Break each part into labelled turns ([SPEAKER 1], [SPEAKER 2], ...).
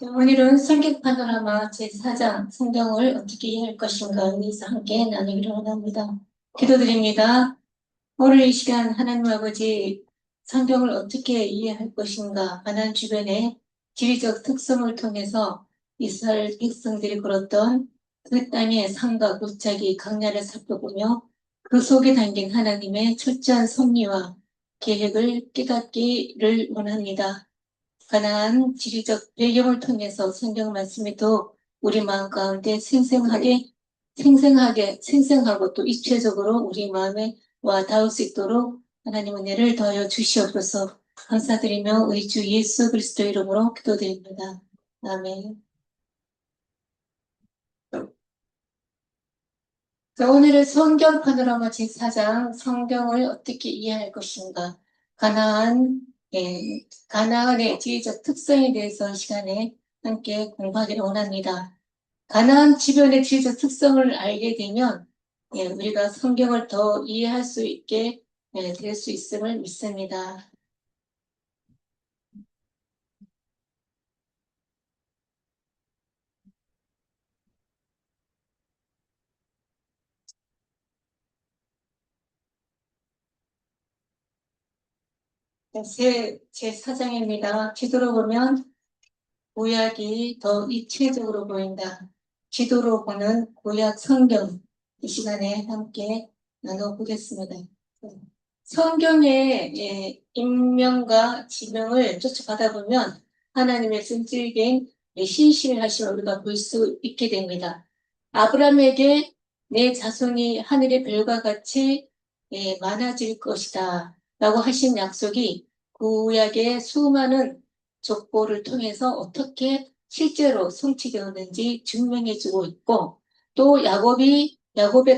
[SPEAKER 1] 오늘은 성경 파노라마 제4장 성경을 어떻게 이해할 것인가에 대해서 함께 나누기로 원합니다. 기도드립니다. 오늘 이 시간 하나님 아버지 성경을 어떻게 이해할 것인가 하나님 주변의 지리적 특성을 통해서 이스라엘 백성들이 걸었던 그 땅의 산과 골짜기 강야를 살펴보며 그 속에 담긴 하나님의 철저한 섭리와 계획을 깨닫기를 원합니다. 가나안 지리적 배경을 통해서 성경 말씀이 더 우리 마음 가운데 생생하고 또 입체적으로 우리 마음에 와 닿을 수 있도록 하나님 은혜를 더하여 주시옵소서. 감사드리며 우리 주 예수 그리스도 이름으로 기도드립니다. 아멘. 자, 오늘은 성경 파노라마 제4장 성경을 어떻게 이해할 것인가. 가나안, 가나안의 지리적 특성에 대해서 시간에 함께 공부하기를 원합니다. 가나안 지변의 지리적 특성을 알게 되면 우리가 성경을 더 이해할 수 있게 될 수 있음을 믿습니다. 제4장입니다. 지도로 보면 구약이 더 입체적으로 보인다. 지도로 보는 구약 성경 이 시간에 함께 나눠보겠습니다. 성경의 인명과 지명을 쫓아가다 보면 하나님의 전적인 신실하심을 우리가 볼 수 있게 됩니다. 아브라함에게 내 자손이 하늘의 별과 같이 많아질 것이다 라고 하신 약속이 구약의 수많은 족보를 통해서 어떻게 실제로 성취되었는지 증명해주고 있고, 또 야곱의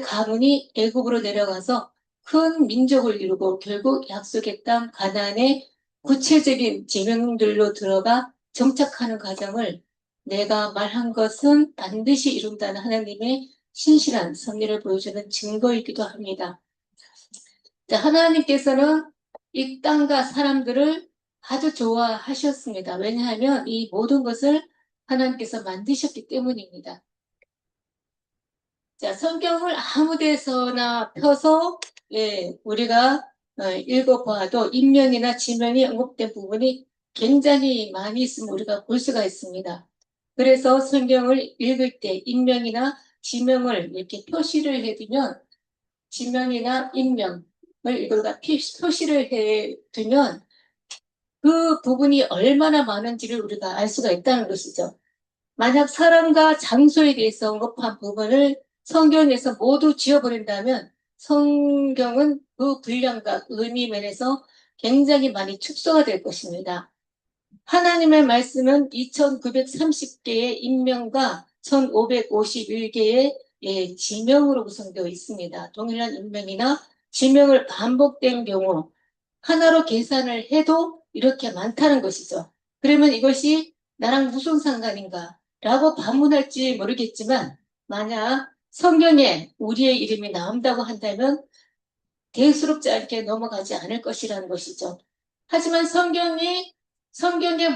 [SPEAKER 1] 가문이 애굽으로 내려가서 큰 민족을 이루고 결국 약속의 땅 가나안의 구체적인 지명들로 들어가 정착하는 과정을 내가 말한 것은 반드시 이룬다는 하나님의 신실한 섭리를 보여주는 증거이기도 합니다. 하나님께서는 이 땅과 사람들을 아주 좋아하셨습니다. 왜냐하면 이 모든 것을 하나님께서 만드셨기 때문입니다. 자, 성경을 아무 데서나 펴서 우리가 읽어봐도 인명이나 지명이 언급된 부분이 굉장히 많이 있음을 우리가 볼 수가 있습니다. 그래서 성경을 읽을 때 인명이나 지명을 이렇게 표시를 해두면 지명이나 인명을 우리가 표시를 해두면 그 부분이 얼마나 많은지를 우리가 알 수가 있다는 것이죠. 만약 사람과 장소에 대해서 언급한 부분을 성경에서 모두 지워버린다면 성경은 그 분량과 의미 면에서 굉장히 많이 축소가 될 것입니다. 하나님의 말씀은 2930개의 인명과 1551개의 지명으로 구성되어 있습니다. 동일한 인명이나 지명을 반복된 경우 하나로 계산을 해도 이렇게 많다는 것이죠. 그러면 이것이 나랑 무슨 상관인가? 라고 반문할지 모르겠지만 만약 성경에 우리의 이름이 나온다고 한다면 대수롭지 않게 넘어가지 않을 것이라는 것이죠. 하지만 성경에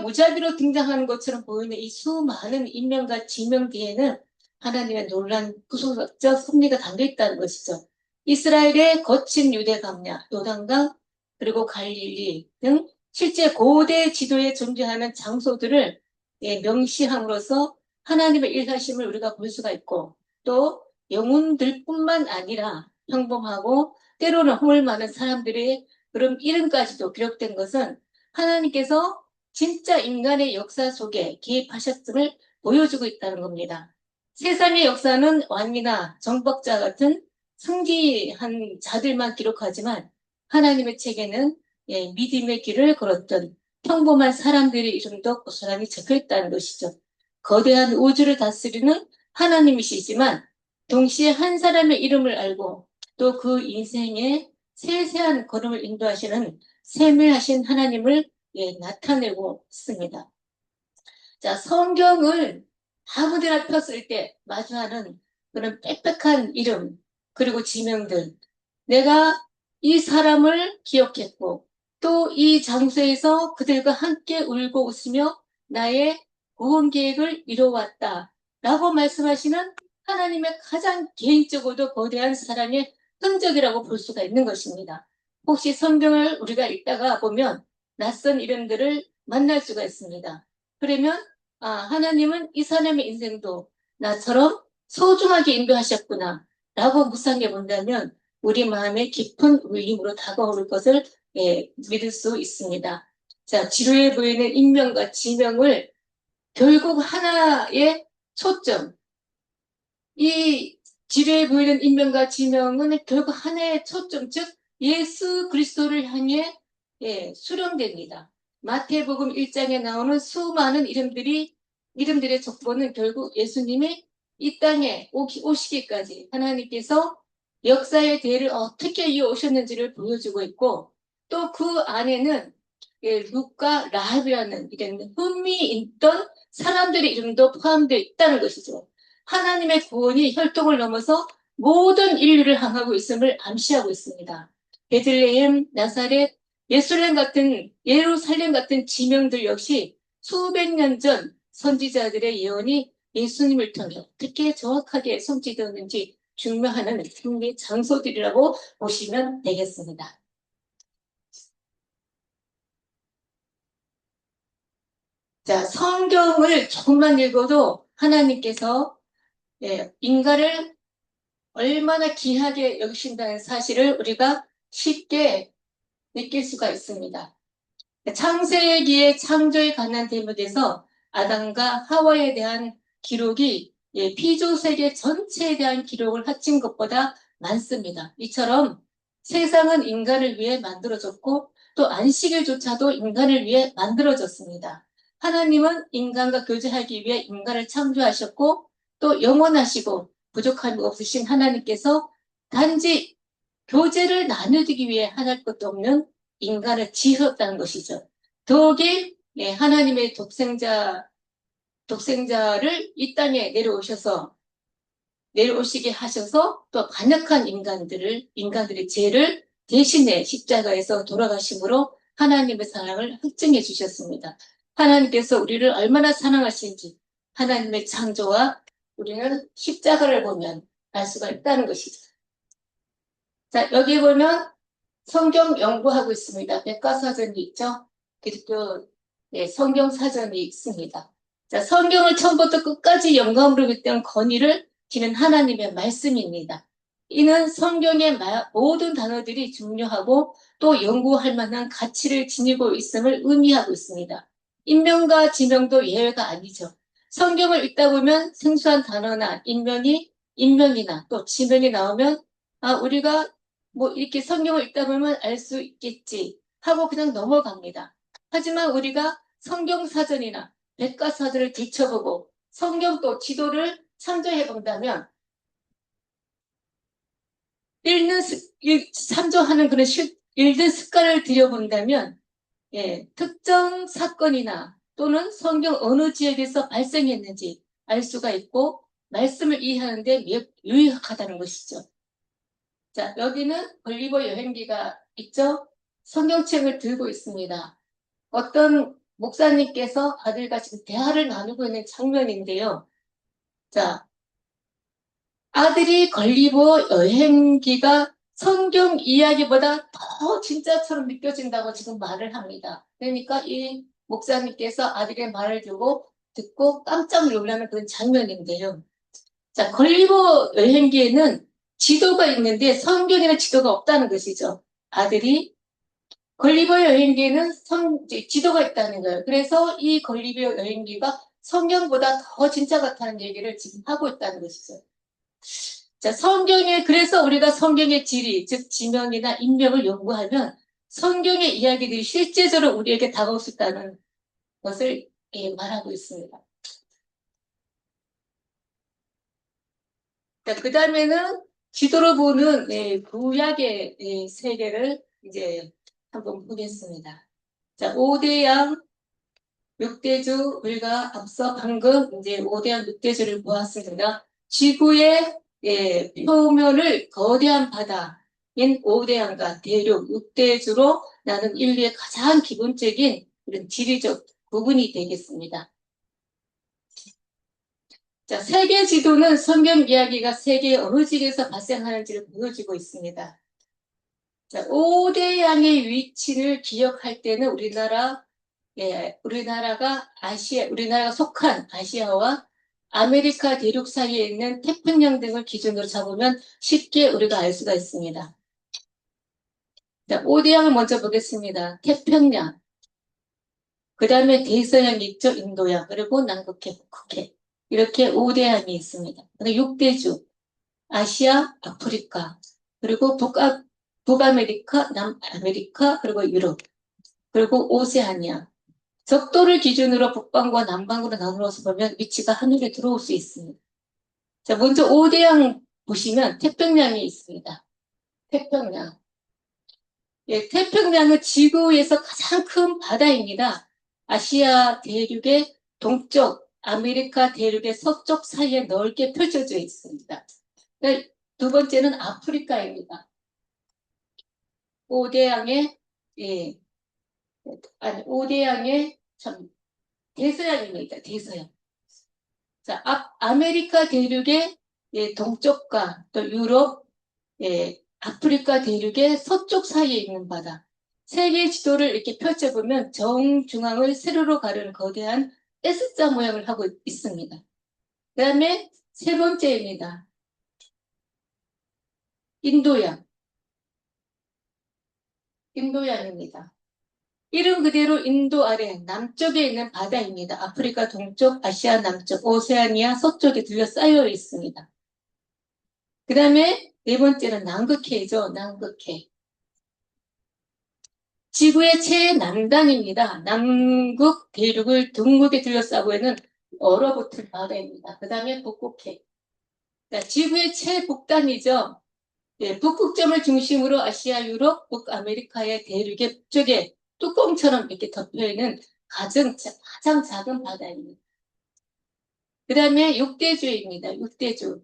[SPEAKER 1] 무작위로 등장하는 것처럼 보이는 이 수많은 인명과 지명 뒤에는 하나님의 놀란 구속적 섭리가 담겨 있다는 것이죠. 이스라엘의 거친 유대 강야, 요단강, 그리고 갈릴리 등 실제 고대 지도에 존재하는 장소들을 명시함으로써 하나님의 일하심을 우리가 볼 수가 있고, 또 영혼들뿐만 아니라 평범하고 때로는 허물 많은 사람들의 그런 이름까지도 기록된 것은 하나님께서 진짜 인간의 역사 속에 개입하셨음을 보여주고 있다는 겁니다. 세상의 역사는 왕이나 정복자 같은 승리한 자들만 기록하지만 하나님의 책에는 믿음의 길을 걸었던 평범한 사람들의 이름도 고스란히 적혀있다는 것이죠. 거대한 우주를 다스리는 하나님이시지만 동시에 한 사람의 이름을 알고 또 그 인생의 세세한 걸음을 인도하시는 세밀하신 하나님을 나타내고 있습니다. 자, 성경을 아무데나 폈을 때 마주하는 그런 빽빽한 이름 그리고 지명들, 내가 이 사람을 기억했고 또 이 장소에서 그들과 함께 울고 웃으며 나의 구원 계획을 이루어왔다라고 말씀하시는 하나님의 가장 개인적으로도 거대한 사랑의 흔적이라고 볼 수가 있는 것입니다. 혹시 성경을 우리가 읽다가 보면 낯선 이름들을 만날 수가 있습니다. 그러면 하나님은 이 사람의 인생도 나처럼 소중하게 인도하셨구나 라고 묵상해 본다면 우리 마음에 깊은 울림으로 다가올 것을 믿을 수 있습니다. 자, 지루해 보이는 인명과 지명을 결국 하나의 초점, 이 지루해 보이는 인명과 지명은 결국 하나의 초점, 즉 예수 그리스도를 향해 수렴됩니다. 마태복음 1장에 나오는 수많은 이름들의 족보는 결국 예수님이 이 땅에 오시기까지 하나님께서 역사의 대를 어떻게 이어오셨는지를 보여주고 있고, 또 그 안에는 룻과 라합이라는 이런 흠이 있던 사람들의 이름도 포함되어 있다는 것이죠. 하나님의 구원이 혈통을 넘어서 모든 인류를 향하고 있음을 암시하고 있습니다. 베들레헴, 나사렛, 예루살렘 같은 지명들 역시 수백 년 전 선지자들의 예언이 예수님을 통해 어떻게 정확하게 성취되었는지 증명하는 승리 장소들이라고 보시면 되겠습니다. 자, 성경을 조금만 읽어도 하나님께서 인간을 얼마나 귀하게 여기신다는 사실을 우리가 쉽게 느낄 수가 있습니다. 창세기의 창조에 관한 대목에서 아담과 하와에 대한 기록이 피조세계 전체에 대한 기록을 합친 것보다 많습니다. 이처럼 세상은 인간을 위해 만들어졌고 또 안식일조차도 인간을 위해 만들어졌습니다. 하나님은 인간과 교제하기 위해 인간을 창조하셨고 또 영원하시고 부족함이 없으신 하나님께서 단지 교제를 나누기 위해 하나할 것도 없는 인간을 지으셨다는 것이죠. 더욱이 하나님의 독생자를 이 땅에 내려오시게 하셔서 또 반역한 인간들의 죄를 대신에 십자가에서 돌아가심으로 하나님의 사랑을 확증해 주셨습니다. 하나님께서 우리를 얼마나 사랑하신지 하나님의 창조와 우리는 십자가를 보면 알 수가 있다는 것이죠. 자, 여기 보면 성경 연구하고 있습니다. 백과사전이 있죠. 그리고 성경 사전이 있습니다. 자, 성경을 처음부터 끝까지 영감으로 믿던 권위를 지닌 하나님의 말씀입니다. 이는 성경의 모든 단어들이 중요하고 또 연구할 만한 가치를 지니고 있음을 의미하고 있습니다. 인명과 지명도 예외가 아니죠. 성경을 읽다 보면 생소한 단어나 인명이나 또 지명이 나오면 우리가 이렇게 성경을 읽다 보면 알 수 있겠지 하고 그냥 넘어갑니다. 하지만 우리가 성경 사전이나 백과사전을 들춰보고 성경 또 지도를 참조해 본다면 참조하는 그런 읽는 습관을 들여본다면 특정 사건이나 또는 성경 어느 지역에서 발생했는지 알 수가 있고 말씀을 이해하는데 매우 유익하다는 것이죠. 자, 여기는 걸리버 여행기가 있죠? 성경책을 들고 있습니다. 어떤 목사님께서 아들과 지금 대화를 나누고 있는 장면인데요. 자, 아들이 걸리버 여행기가 성경 이야기보다 더 진짜처럼 느껴진다고 지금 말을 합니다. 그러니까 이 목사님께서 아들의 말을 듣고 깜짝 놀라는 그런 장면인데요. 자, 걸리버 여행기에는 지도가 있는데 성경에는 지도가 없다는 것이죠. 아들이 걸리버 여행기에는 지도가 있다는 거예요. 그래서 이 걸리버 여행기가 성경보다 더 진짜 같다는 얘기를 지금 하고 있다는 것이죠. 자, 그래서 우리가 성경의 지리, 즉 지명이나 인명을 연구하면 성경의 이야기들이 실제적으로 우리에게 다가올 수 있다는 것을 말하고 있습니다. 자, 그 다음에는 지도로 보는 구약의 세계를 이제 한번 보겠습니다. 자, 5대양 6대주, 우리가 앞서 방금 이제 5대양 6대주를 보았습니다. 지구의 표면을 거대한 바다인 5대양과 대륙 6대주로 나눈 인류의 가장 기본적인 이런 지리적 부분이 되겠습니다. 자, 세계 지도는 성경 이야기가 세계의 어느 지역에서 발생하는지를 보여주고 있습니다. 자, 5대 양의 위치를 기억할 때는 우리나라가 속한 아시아와 아메리카 대륙 사이에 있는 태평양 등을 기준으로 잡으면 쉽게 우리가 알 수가 있습니다. 자, 5대 양을 먼저 보겠습니다. 태평양, 그 다음에 대서양이 있죠. 인도양, 그리고 남극해, 북극해. 이렇게 5대 양이 있습니다. 그다음에 6대주, 아시아, 아프리카, 그리고 북아메리카, 남아메리카, 그리고 유럽, 그리고 오세아니아. 적도를 기준으로 북방과 남방으로 나누어서 보면 위치가 하늘에 들어올 수 있습니다. 자, 먼저 5대양 보시면 태평양이 있습니다. 태평양. 예, 태평양은 지구에서 가장 큰 바다입니다. 아시아 대륙의 동쪽, 아메리카 대륙의 서쪽 사이에 넓게 펼쳐져 있습니다. 두 번째는 아프리카입니다. 5대양의, 예, 아니, 5대양의 대서양입니다. 대서양. 자, 아메리카 대륙의 예, 동쪽과 또 유럽, 예, 아프리카 대륙의 서쪽 사이에 있는 바다. 세계 지도를 이렇게 펼쳐보면 정중앙을 세로로 가르는 거대한 S자 모양을 하고 있습니다. 그 다음에 세 번째입니다. 인도양. 인도양입니다. 이름 그대로 인도 아래 남쪽에 있는 바다입니다. 아프리카 동쪽, 아시아 남쪽, 오세아니아 서쪽에 둘러싸여 있습니다. 그 다음에 네 번째는 남극해죠. 남극해. 지구의 최남단입니다. 남극 대륙을 둥글게 둘러싸고 있는 얼어붙은 바다입니다. 그 다음에 북극해. 지구의 최북단이죠. 네, 북극점을 중심으로 아시아, 유럽, 북아메리카의 대륙의 북쪽에 뚜껑처럼 이렇게 덮여있는 가장 작은 바다입니다. 그 다음에 6대주입니다. 6대주.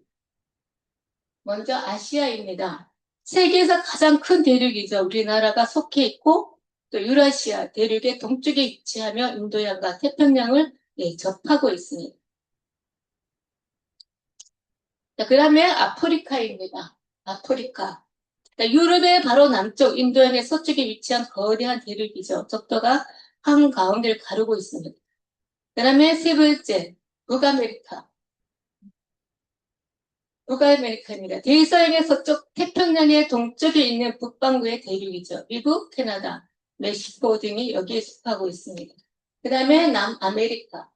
[SPEAKER 1] 먼저 아시아입니다. 세계에서 가장 큰 대륙이죠. 우리나라가 속해 있고 또 유라시아 대륙의 동쪽에 위치하며 인도양과 태평양을 예, 접하고 있습니다. 그 다음에 아프리카입니다. 아프리카. 유럽의 바로 남쪽, 인도양의 서쪽에 위치한 거대한 대륙이죠. 적도가 한가운데를 가르고 있습니다. 그 다음에 세 번째, 북아메리카. 북아메리카입니다. 대서양의 서쪽, 태평양의 동쪽에 있는 북반구의 대륙이죠. 미국, 캐나다, 멕시코 등이 여기에 속하고 있습니다. 그 다음에 남아메리카.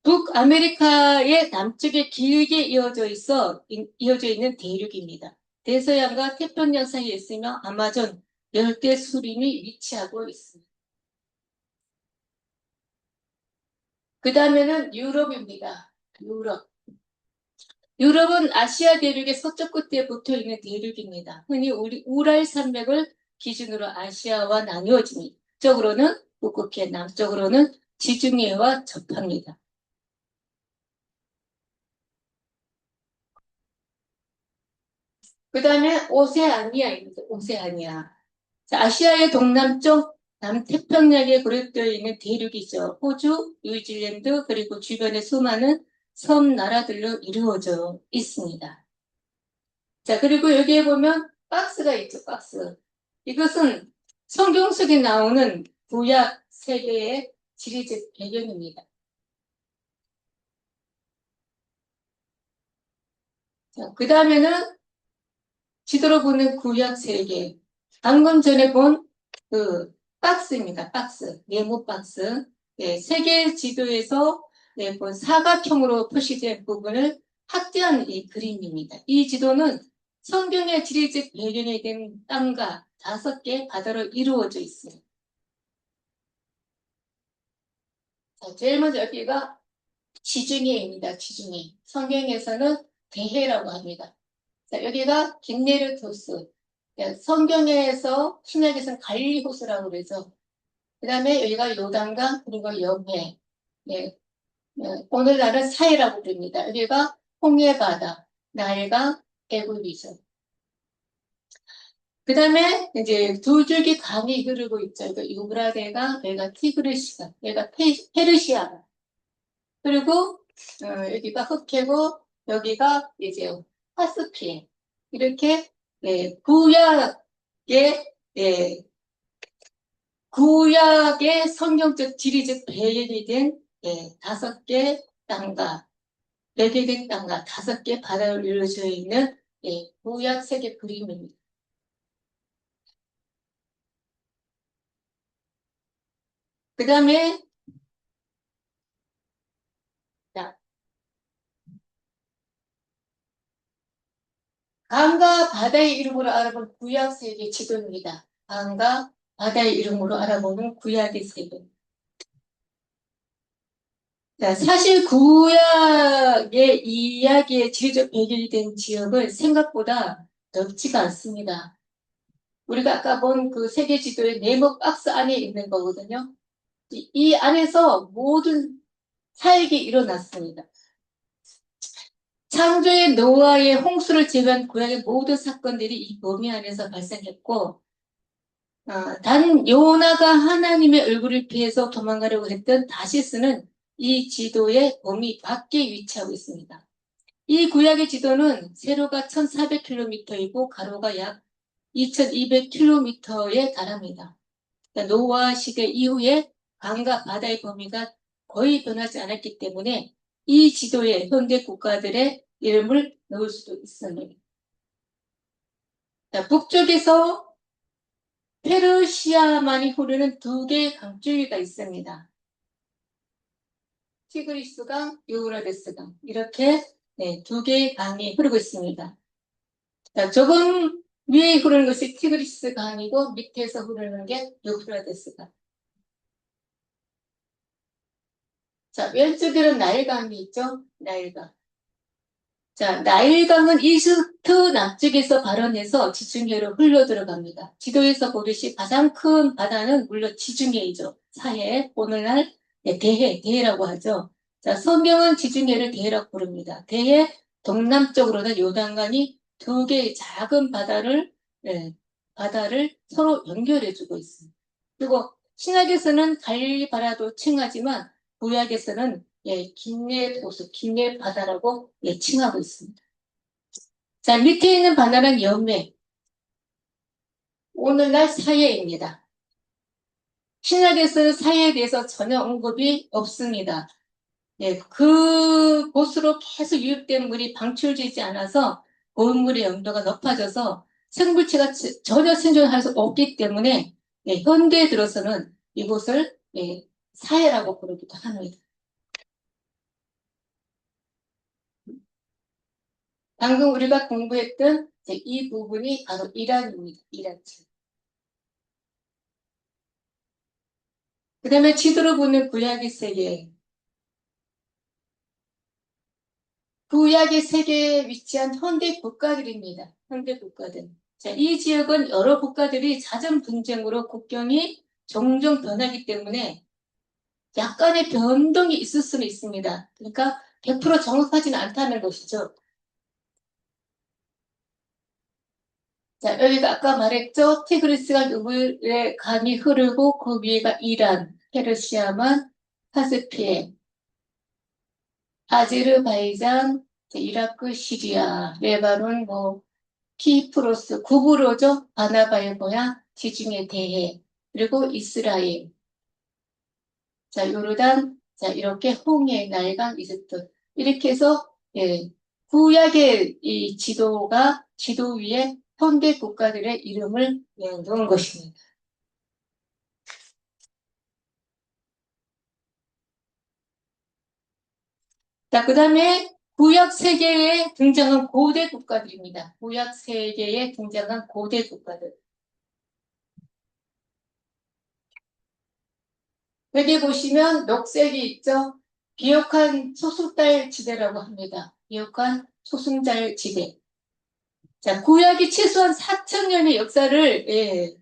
[SPEAKER 1] 북아메리카의 남쪽에 길게 이어져 있는 대륙입니다. 대서양과 태평양 사이에 있으며 아마존 열대 수림이 위치하고 있습니다. 그 다음에는 유럽입니다. 유럽은 아시아 대륙의 서쪽 끝에 붙어 있는 대륙입니다. 흔히 우랄 산맥을 기준으로 아시아와 나뉘어집니다. 북쪽으로는 북극해, 남쪽으로는 지중해와 접합니다. 그 다음에 오세아니아입니다. 오세아니아. 자, 아시아의 동남쪽 남태평양에 고립되어 있는 대륙이죠. 호주, 뉴질랜드, 그리고 주변의 수많은 섬 나라들로 이루어져 있습니다. 자, 그리고 여기에 보면 박스가 있죠, 박스. 이것은 성경 속에 나오는 구약 세계의 지리적 배경입니다. 자, 그 다음에는 지도로 보는 구약 세계. 방금 전에 본 그 박스입니다. 박스, 네모 박스. 네, 세계 지도에서 네, 본 사각형으로 표시된 부분을 확대한 이 그림입니다. 이 지도는 성경의 지리적 배경이 된 땅과 5개 바다로 이루어져 있습니다. 자, 제일 먼저 여기가 지중해입니다. 지중해. 성경에서는 대해라고 합니다. 자, 여기가 긴네르토스. 성경에서 신약에서는 갈릴리 호수라고 그러죠. 그 다음에 여기가 요단강 그리고 영해. 네, 오늘날은 사해라고 부릅니다. 여기가 홍해바다, 나일강, 애굽이죠. 그 다음에 이제 두 줄기 강이 흐르고 있죠. 이거 유브라데강, 여기가 티그리스강, 여기가 페르시아. 그리고 여기가 흑해고 여기가 이제 카스피해. 이렇게 구약의 예, 구약의 성경적 지리적 배경이 된 5개 땅과 4개 된 땅과 5개 바다로 이루어져 있는 구약 세계 그림입니다. 그 다음에 강과 바다의 이름으로 알아본 구약 세계 지도입니다. 강과 바다의 이름으로 알아보는 구약의 세계. 자, 사실 구약의 이야기의 지리적 배경이 된 지역은 생각보다 넓지가 않습니다. 우리가 아까 본 그 세계 지도의 네모 박스 안에 있는 거거든요. 이 안에서 모든 사역이 일어났습니다. 창조의 노아의 홍수를 제외한 구약의 모든 사건들이 이 범위 안에서 발생했고, 단 요나가 하나님의 얼굴을 피해서 도망가려고 했던 다시스는 이 지도의 범위 밖에 위치하고 있습니다. 이 구약의 지도는 세로가 1400km이고 가로가 약 2200km에 달합니다. 그러니까 노아 시대 이후에 강과 바다의 범위가 거의 변하지 않았기 때문에 이 지도에 현대 국가들의 이름을 넣을 수도 있습니다. 자, 북쪽에서 페르시아만이 흐르는 2개의 강줄기가 있습니다. 티그리스강, 유브라데스강 이렇게 2개의 강이 흐르고 있습니다. 자, 조금 위에 흐르는 것이 티그리스 강이고 밑에서 흐르는 게 유프라데스강. 자, 왼쪽에는 나일강이 있죠? 나일강. 자, 나일강은 이집트 남쪽에서 발원해서 지중해로 흘러 들어갑니다. 지도에서 보듯이 가장 큰 바다는 물론 지중해이죠. 사해, 오늘날 대해라고 하죠. 자, 성경은 지중해를 대해라고 부릅니다. 대해 동남쪽으로는 요단강이 2개의 작은 바다를 서로 연결해주고 있습니다. 그리고 신약에서는 갈리바라도 칭하지만 구약에서는 긴네 호수, 긴네 바다라고 칭하고 있습니다. 자, 밑에 있는 바다는 염해, 오늘날 사해입니다. 신약에서는 사해에 대해서 전혀 언급이 없습니다. 그 곳으로 계속 유입된 물이 방출되지 않아서 고물의 영도가 높아져서 생물체가 전혀 생존할 수 없기 때문에 현대에 들어서는 이곳을 사해라고 부르기도 합니다. 방금 우리가 공부했던 이 부분이 바로 이란입니다. 이란지. 그 다음에 지도로 보는 구약의 세계. 구약의 세계에 위치한 현대 국가들입니다. 현대 국가들. 자, 이 지역은 여러 국가들이 잦은 분쟁으로 국경이 종종 변하기 때문에 약간의 변동이 있을 수는 있습니다. 그러니까 100% 정확하지는 않다는 것이죠. 자, 여기가 아까 말했죠. 티그리스가 유브의 강이 흐르고 그 위에가 이란, 페르시아만, 카스피해, 아제르바이잔, 이라크, 시리아, 레바논, 키프로스, 구브로죠. 바나바의 고향, 지중해 대해, 그리고 이스라엘, 자, 요르단, 자, 이렇게 홍해, 나일강, 이집트. 이렇게 해서, 구약의 이 지도 위에 현대 국가들의 이름을 넣은 것입니다. 자, 그 다음에 구약 세계에 등장한 고대 국가들입니다. 구약 세계에 등장한 고대 국가들. 여기 보시면 녹색이 있죠? 비옥한 소승달 지대라고 합니다. 비옥한 소승달 지대. 자, 구약이 최소한 4,000년의 역사를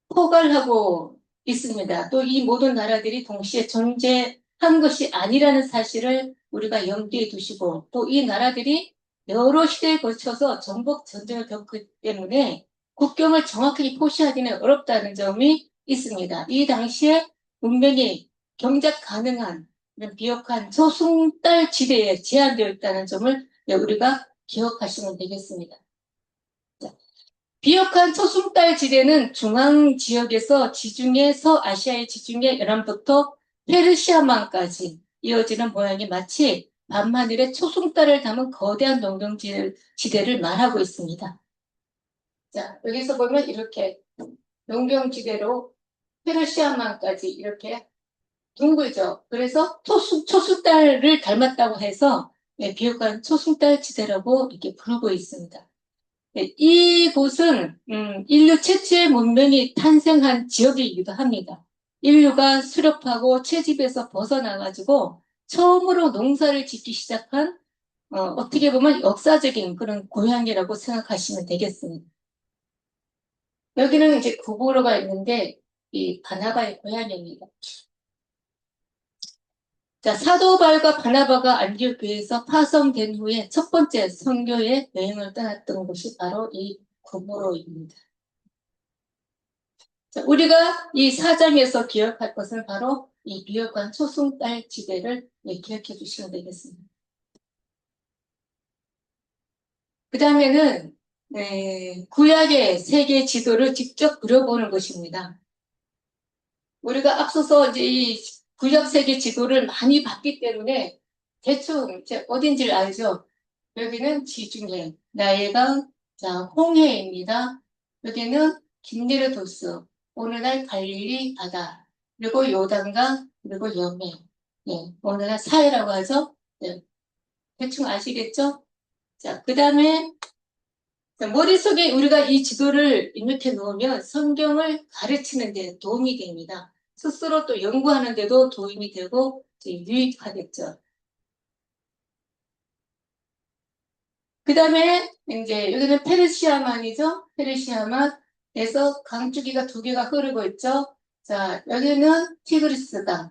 [SPEAKER 1] 포괄하고 있습니다. 또 이 모든 나라들이 동시에 존재한 것이 아니라는 사실을 우리가 염두에 두시고 또 이 나라들이 여러 시대에 걸쳐서 정복 전쟁을 겪기 때문에 국경을 정확하게 표시하기는 어렵다는 점이 있습니다. 이 당시에 문명이 경작 가능한 이런 비옥한 소승달 지대에 제한되어 있다는 점을 우리가 기억하시면 되겠습니다. 자, 비옥한 초승달 지대는 중앙 지역에서 지중해, 서아시아의 지중해 연안부터 페르시아만까지 이어지는 모양이 마치 밤하늘에 초승달을 담은 거대한 농경지대를 말하고 있습니다. 자, 여기서 보면 이렇게 농경지대로 페르시아만까지 이렇게 둥글죠. 그래서 초승달을 닮았다고 해서 비옥한 초승달 지대라고 이렇게 부르고 있습니다. 이곳은 인류 최초의 문명이 탄생한 지역이기도 합니다. 인류가 수렵하고 채집에서 벗어나가지고 처음으로 농사를 짓기 시작한 어떻게 보면 역사적인 그런 고향이라고 생각하시면 되겠습니다. 여기는 이제 구보로가 있는데 이 바나바의 고향입니다. 자, 사도 바울과 바나바가 안디옥 교회에서 파송된 후에 첫 번째 선교의 여행을 떠났던 곳이 바로 이 구보로입니다. 자, 우리가 이 4장에서 기억할 것은 바로 이 비옥한 초승달 지대를 기억해 주시면 되겠습니다. 그 다음에는 구약의 세계 지도를 직접 그려보는 것입니다. 우리가 앞서서 이제 이 구약 세계 지도를 많이 봤기 때문에 대충 이제 어딘지를 알죠. 여기는 지중해, 나일강, 자, 홍해입니다. 여기는 긴네르도스, 오늘날 갈릴리 바다, 그리고 요단강, 그리고 여매, 오늘날 사해라고 하죠. 네, 대충 아시겠죠? 자, 그 다음에 머릿속에 우리가 이 지도를 입력해 놓으면 성경을 가르치는 데 도움이 됩니다. 스스로 또 연구하는 데도 도움이 되고 유익하겠죠. 그 다음에 이제 여기는 페르시아만이죠. 페르시아만에서 강줄기가 두 개가 흐르고 있죠. 자, 여기는 티그리스강,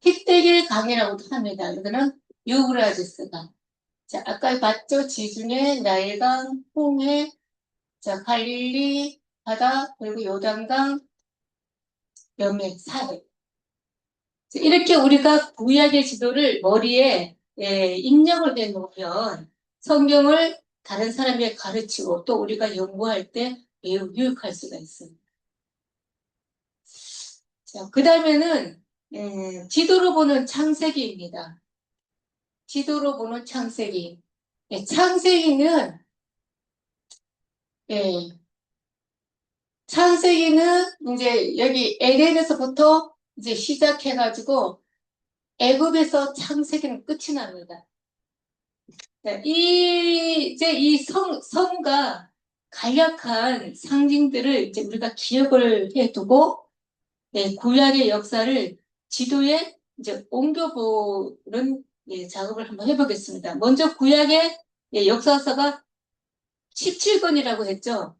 [SPEAKER 1] 히데길 강이라고도 합니다. 여기는 유브라지스강. 자, 아까 봤죠? 지중해, 나일강, 홍해, 자, 갈릴리 바다, 그리고 요단강, 여매, 사해. 이렇게 우리가 구약의 지도를 머리에 입력을 해놓으면 성경을 다른 사람에게 가르치고 또 우리가 연구할 때 매우 유익할 수가 있습니다. 자, 그 다음에는 지도로 보는 창세기입니다. 지도로 보는 창세기. 창세기는 창세기는 이제 여기 에덴에서부터 이제 시작해가지고 애굽에서 창세기는 끝이 납니다. 이제 이 성과 간략한 상징들을 이제 우리가 기억을 해두고, 구약의 역사를 지도에 이제 옮겨보는 작업을 한번 해보겠습니다. 먼저 구약의 역사서가 17권이라고 했죠.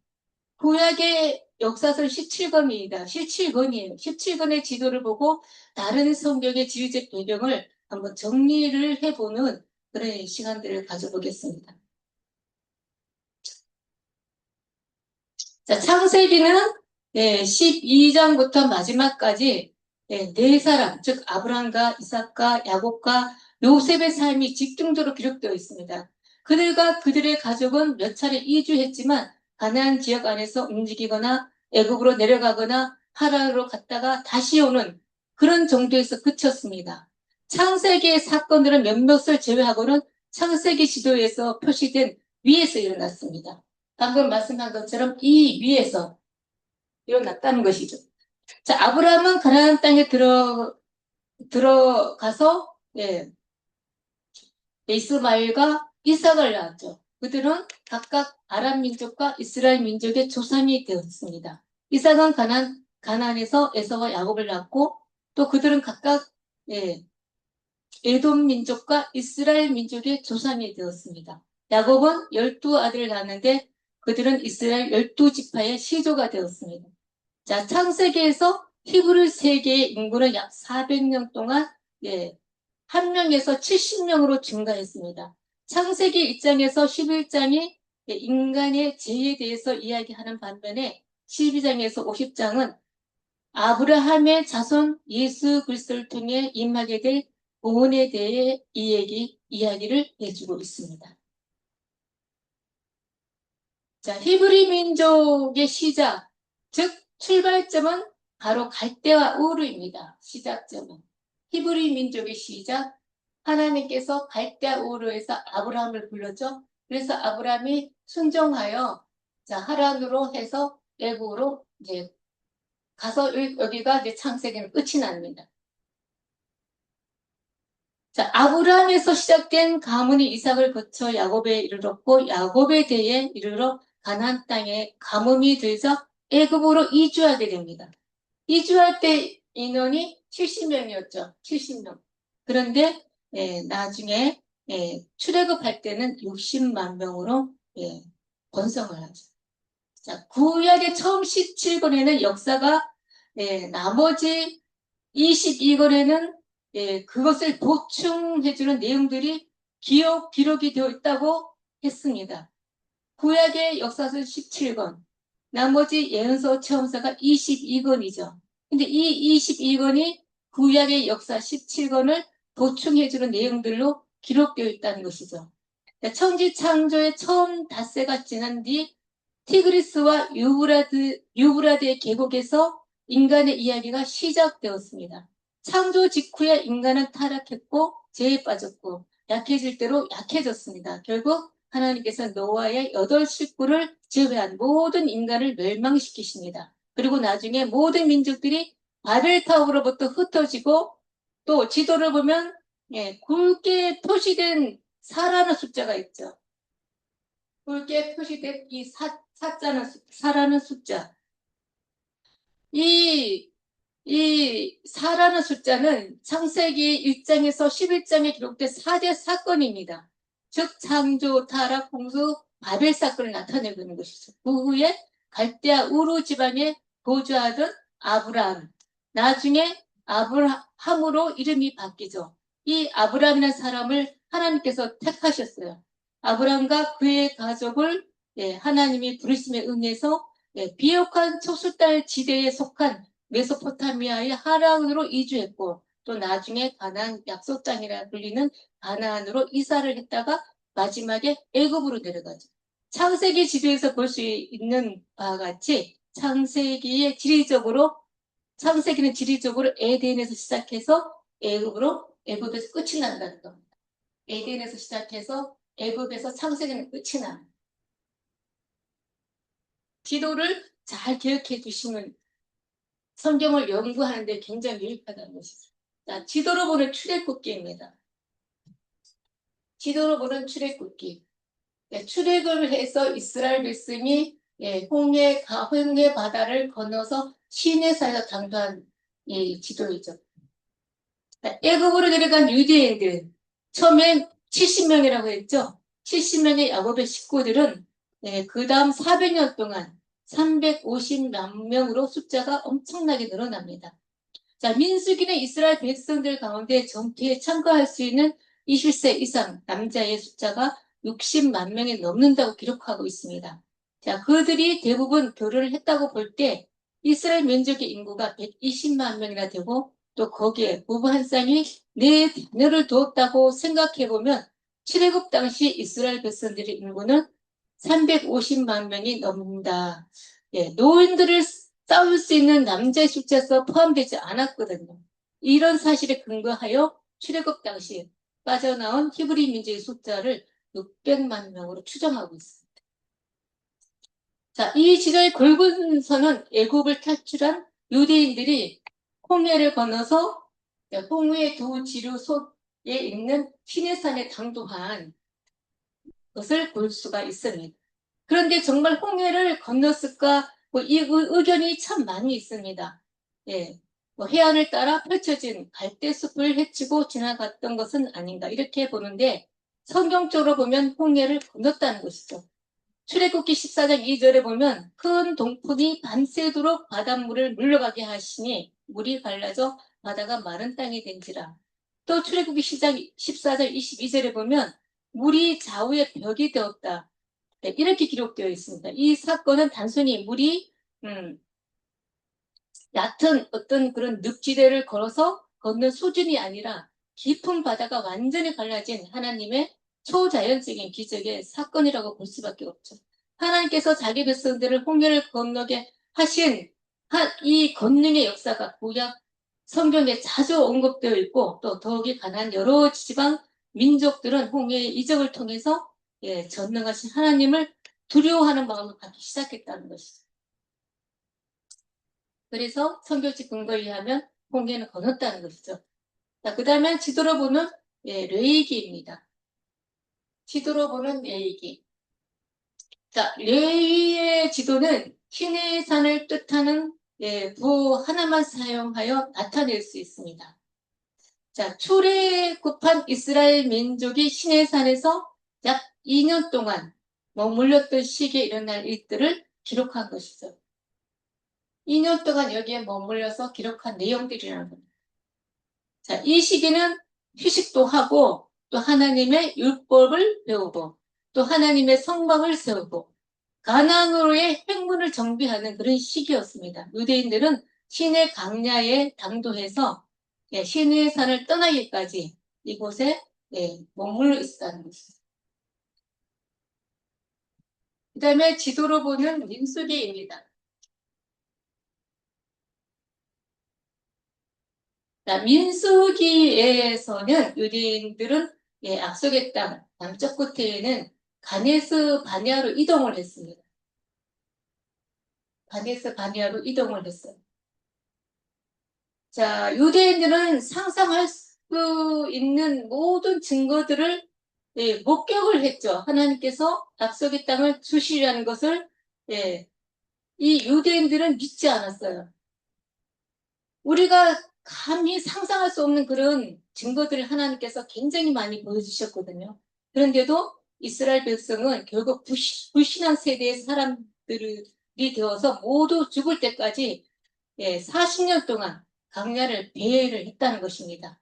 [SPEAKER 1] 구약의 역사서 17권입니다. 17권이에요. 17권의 지도를 보고 다른 성경의 지리적 배경을 한번 정리를 해보는 그런 시간들을 가져보겠습니다. 자, 창세기는 12장부터 마지막까지 네 사람, 즉 아브라함과 이삭과 야곱과 요셉의 삶이 집중적으로 기록되어 있습니다. 그들과 그들의 가족은 몇 차례 이주했지만 가나안 지역 안에서 움직이거나 애굽으로 내려가거나 하란으로 갔다가 다시 오는 그런 정도에서 그쳤습니다. 창세기의 사건들은 몇몇을 제외하고는 창세기 지도에서 표시된 위에서 일어났습니다. 방금 말씀한 것처럼 이 위에서 일어났다는 것이죠. 자, 아브라함은 가나안 땅에 들어가서 이스마엘과 이삭을 낳았죠. 그들은 각각 아람 민족과 이스라엘 민족의 조상이 되었습니다. 이삭은 가나안에서 에서와 야곱을 낳고 또 그들은 각각 에돔 민족과 이스라엘 민족의 조상이 되었습니다. 야곱은 12아들을 낳았는데 그들은 이스라엘 12지파의 시조가 되었습니다. 자, 창세기에서 히브리 세계의 인구는 약 400년 동안 한 명에서 70명으로 증가했습니다. 창세기 1장에서 11장이 인간의 죄에 대해서 이야기하는 반면에 12장에서 50장은 아브라함의 자손 예수 그리스도를 통해 임하게 될 구원에 대해 이야기를 해주고 있습니다. 자, 히브리 민족의 시작, 즉 출발점은 바로 갈대와 우르입니다. 시작점은. 히브리 민족의 시작, 하나님께서 갈대와 우르에서 아브라함을 불렀죠. 그래서 아브라함이 순종하여 자, 하란으로 해서 애국으로 이제 가서 여기가 이제 창세기는 끝이 납니다. 자, 아브라함에서 시작된 가문이 이삭을 거쳐 야곱에 이르렀고 야곱에 대해 이르러 가나안 땅에 가뭄이 들자 애굽으로 이주하게 됩니다. 이주할 때 인원이 70명이었죠. 70명. 그런데 나중에 출애굽할 때는 60만 명으로 번성을 하죠. 자, 구약의 처음 17권에는 역사가 나머지 22권에는 그것을 보충해주는 내용들이 기록이 되어 있다고 했습니다. 구약의 역사서 17권, 나머지 예언서 체험서가 22권이죠. 근데 이 22권이 구약의 역사 17권을 보충해주는 내용들로 기록되어 있다는 것이죠. 천지 창조의 처음 닷새가 지난 뒤 티그리스와 유브라드의 계곡에서 인간의 이야기가 시작되었습니다. 창조 직후에 인간은 타락했고 죄에 빠졌고 약해질 대로 약해졌습니다. 결국 하나님께서 노아의 8식구를 제외한 모든 인간을 멸망시키십니다. 그리고 나중에 모든 민족들이 바벨타워로부터 흩어지고 또 지도를 보면 굵게 표시된 4라는 숫자가 있죠. 굵게 표시된 이 사라는 숫자. 이 4라는 숫자는 창세기 1장에서 11장에 기록된 4대 사건입니다. 즉 창조, 타락, 홍수, 바벨 사건을 나타내고 있는 것이죠. 그 후에 갈대아 우르 지방에 거주하던 아브라함, 나중에 아브라함으로 이름이 바뀌죠. 이 아브라함이라는 사람을 하나님께서 택하셨어요. 아브라함과 그의 가족을 하나님이 부르심에 응해서 비옥한 초술달 지대에 속한 메소포타미아의 하란으로 이주했고 또 나중에 가나안 약속 땅이라 불리는 가나안으로 이사를 했다가 마지막에 애굽으로 내려가죠. 창세기 지도에서 볼 수 있는 바와 같이 창세기는 지리적으로 에덴에서 시작해서 애굽에서 끝이 난다는 겁니다. 에덴에서 시작해서 애굽에서 창세기는 끝이 납니다. 지도를 잘 기억해 두시면 성경을 연구하는 데 굉장히 유익하다는 것이죠. 자, 지도로 보는 출애굽기입니다. 지도로 보는 출애굽기. 출애굽을 해서 이스라엘 백성이 홍해 바다를 건너서 시내산에서 당도한 이 지도이죠. 애굽으로 내려간 유대인들 처음엔 70명이라고 했죠. 70명의 야곱의 식구들은 그 다음 400년 동안 350만 명으로 숫자가 엄청나게 늘어납니다. 자, 민수기는 이스라엘 백성들 가운데 전투에 참가할 수 있는 20세 이상 남자의 숫자가 60만 명이 넘는다고 기록하고 있습니다. 자, 그들이 대부분 교류를 했다고 볼 때 이스라엘 민족의 인구가 120만 명이나 되고 또 거기에 부부 한 쌍이 네 자녀를 두었다고 생각해보면 출애굽 당시 이스라엘 백성들의 인구는 350만 명이 넘는다. 노인들을 싸울 수 있는 남자의 숫자에서 포함되지 않았거든요. 이런 사실에 근거하여 출애굽 당시 빠져나온 히브리 민족의 숫자를 600만 명으로 추정하고 있습니다. 자, 이 지도의 굵은 선은 애굽을 탈출한 유대인들이 홍해를 건너서 홍해의 두 지류 속에 있는 시내산에 당도한 것을 볼 수가 있습니다. 그런데 정말 홍해를 건넜을까? 이 의견이 참 많이 있습니다. 해안을 따라 펼쳐진 갈대숲을 헤치고 지나갔던 것은 아닌가 이렇게 보는데 성경적으로 보면 홍해를 건넜다는 것이죠. 출애굽기 14장 2절에 보면 큰 동풍이 밤새도록 바닷물을 물러가게 하시니 물이 갈라져 바다가 마른 땅이 된지라. 또 출애굽기 14장 22절에 보면 물이 좌우의 벽이 되었다. 이렇게 기록되어 있습니다. 이 사건은 단순히 물이 얕은 어떤 그런 늪지대를 걸어서 걷는 수준이 아니라 깊은 바다가 완전히 갈라진 하나님의 초자연적인 기적의 사건이라고 볼 수밖에 없죠. 하나님께서 자기 백성들을 홍해를 건너게 하신 이 권능의 역사가 구약 성경에 자주 언급되어 있고 또 더욱이 가난 여러 지방 민족들은 홍해의 이적을 통해서 전능하신 하나님을 두려워하는 마음을 갖기 시작했다는 것이죠. 그래서 성경적 근거에 의하면 홍해는 건넜다는 것이죠. 자, 그 다음에 지도로 보는 레위기입니다. 지도로 보는 레위기. 자, 레위의 지도는 신의 산을 뜻하는 부 하나만 사용하여 나타낼 수 있습니다. 자, 출애굽한 이스라엘 민족이 신의 산에서 약 2년 동안 머물렀던 시기에 일어날 일들을 기록한 것이죠. 2년 동안 여기에 머물러서 기록한 내용들이라는 겁니다. 자, 이 시기는 휴식도 하고 또 하나님의 율법을 배우고 또 하나님의 성막을 세우고 가나안으로의 행문을 정비하는 그런 시기였습니다. 유대인들은 신의 강야에 당도해서 신의 산을 떠나기까지 이곳에 머물러 있었다는 것입니다. 그 다음에 지도로 보는 민수기입니다. 민수기에서는 유대인들은 악속의 땅 남쪽 끝에는 가네스 바네아로 이동을 했습니다. 가네스 바네아로 이동을 했어요. 자, 유대인들은 상상할 수 있는 모든 증거들을 목격을 했죠. 하나님께서 약속의 땅을 주시려는 것을 이 유대인들은 믿지 않았어요. 우리가 감히 상상할 수 없는 그런 증거들을 하나님께서 굉장히 많이 보여주셨거든요. 그런데도 이스라엘 백성은 결국 불신한 세대의 사람들이 되어서 모두 죽을 때까지 40년 동안 광야를 배회를 했다는 것입니다.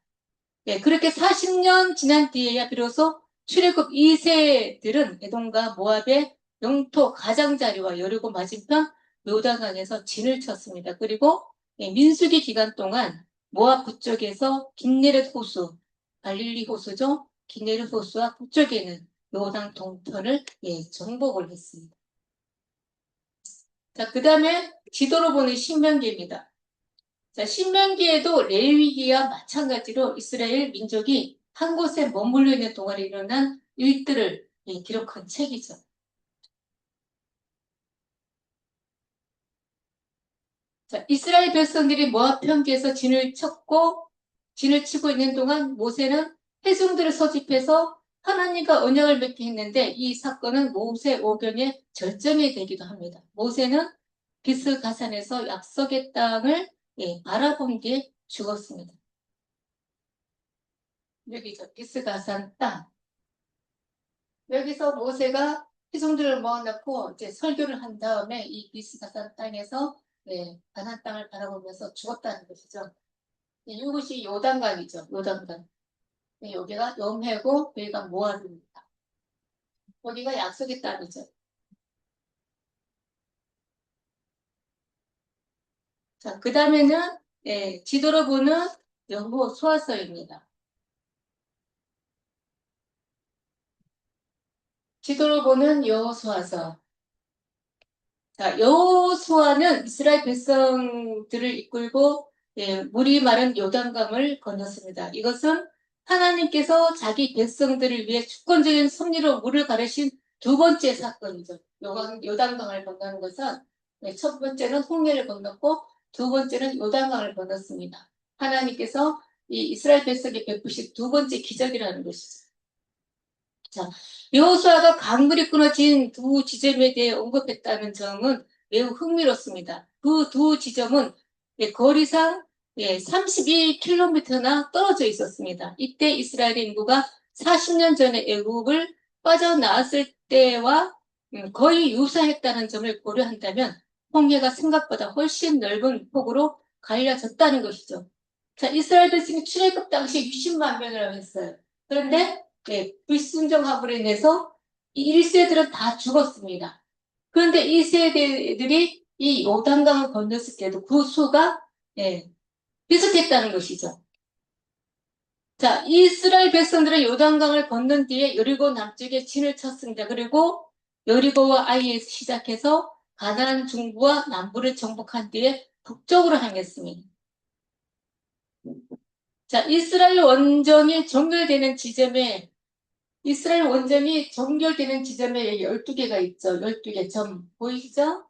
[SPEAKER 1] 그렇게 40년 지난 뒤에야 비로소 출애굽 2세들은 에돔과 모압의 영토 가장자리와 여리고 맞은편 요단강에서 진을 쳤습니다. 그리고 민수기 기간 동안 모압 북쪽에서 긴네렛 호수, 갈릴리 호수죠. 긴네렛 호수와 북쪽에는 요단 동편을 정복을 했습니다. 자, 그 다음에 지도로 보는 신명기입니다. 자, 신명기에도 레위기와 마찬가지로 이스라엘 민족이 한 곳에 머물러 있는 동안에 일어난 일들을 기록한 책이죠. 자, 이스라엘 백성들이 모압 평지에서 진을 치고 있는 동안 모세는 회중들을 소집해서 하나님과 언약을 맺게 했는데 이 사건은 모세 오경의 절정이 되기도 합니다. 모세는 비스가산에서 약속의 땅을 바라본 뒤에 죽었습니다. 여기죠. 비스가산 땅. 여기서 모세가 회중들을 모아놓고 이제 설교를 한 다음에 이 비스가산 땅에서 가나안 땅을 바라보면서 죽었다는 것이죠. 이것이 요단강이죠. 요단강. 여기가 염해고 여기가 모압입니다. 여기가 약속의 땅이죠. 자, 그 다음에는 지도로 보는 여호수아서입니다. 지도로 보는 여호수아서. 자, 여호수아는 이스라엘 백성들을 이끌고 물이 마른 요단강을 건넜습니다. 이것은 하나님께서 자기 백성들을 위해 주권적인 섭리로 물을 가르신 두 번째 사건이죠. 요단강을 건너는 것은 첫 번째는 홍해를 건넜고 두 번째는 요단강을 건넜습니다. 하나님께서 이 이스라엘 백성에 베푸신 두 번째 기적이라는 것이죠. 자, 여호수아가 강물이 끊어진 두 지점에 대해 언급했다는 점은 매우 흥미롭습니다. 그 두 지점은 거리상 32km나 떨어져 있었습니다. 이때 이스라엘 인구가 40년 전에 애굽을 빠져나왔을 때와 거의 유사했다는 점을 고려한다면 홍해가 생각보다 훨씬 넓은 폭으로 갈려졌다는 것이죠. 자, 이스라엘 백성이 출애굽 당시 60만 명이라고 했어요. 그런데 불순종함으로 인해서 이 1세들은 다 죽었습니다. 그런데 2세대들이 이 요단강을 건넜을 때도 그 수가 비슷했다는 것이죠. 자, 이스라엘 백성들은 요단강을 건넌 뒤에 여리고 남쪽에 진을 쳤습니다. 그리고 여리고와 아이에서 시작해서 가나안 중부와 남부를 정복한 뒤에 북쪽으로 향했습니다. 자, 이스라엘 원정이 정결되는 지점에 12개가 있죠. 12개 점 보이시죠?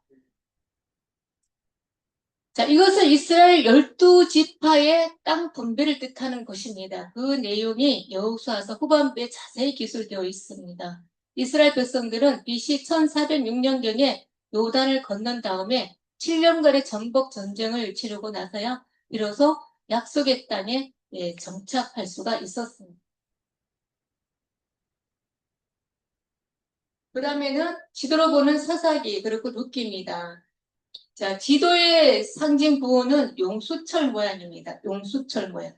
[SPEAKER 1] 자, 이것은 이스라엘 12지파의 땅 분배를 뜻하는 것입니다. 그 내용이 여호수아서 후반부에 자세히 기술되어 있습니다. 이스라엘 백성들은 BC 1406년경에 요단을 건넌 다음에 7년간의 전복 전쟁을 치르고 나서야 비로소 약속의 땅에 정착할 수가 있었습니다. 그 다음에는 지도로 보는 사사기 그리고 룻기입니다. 자, 지도의 상징 부호는 용수철 모양입니다. 용수철 모양.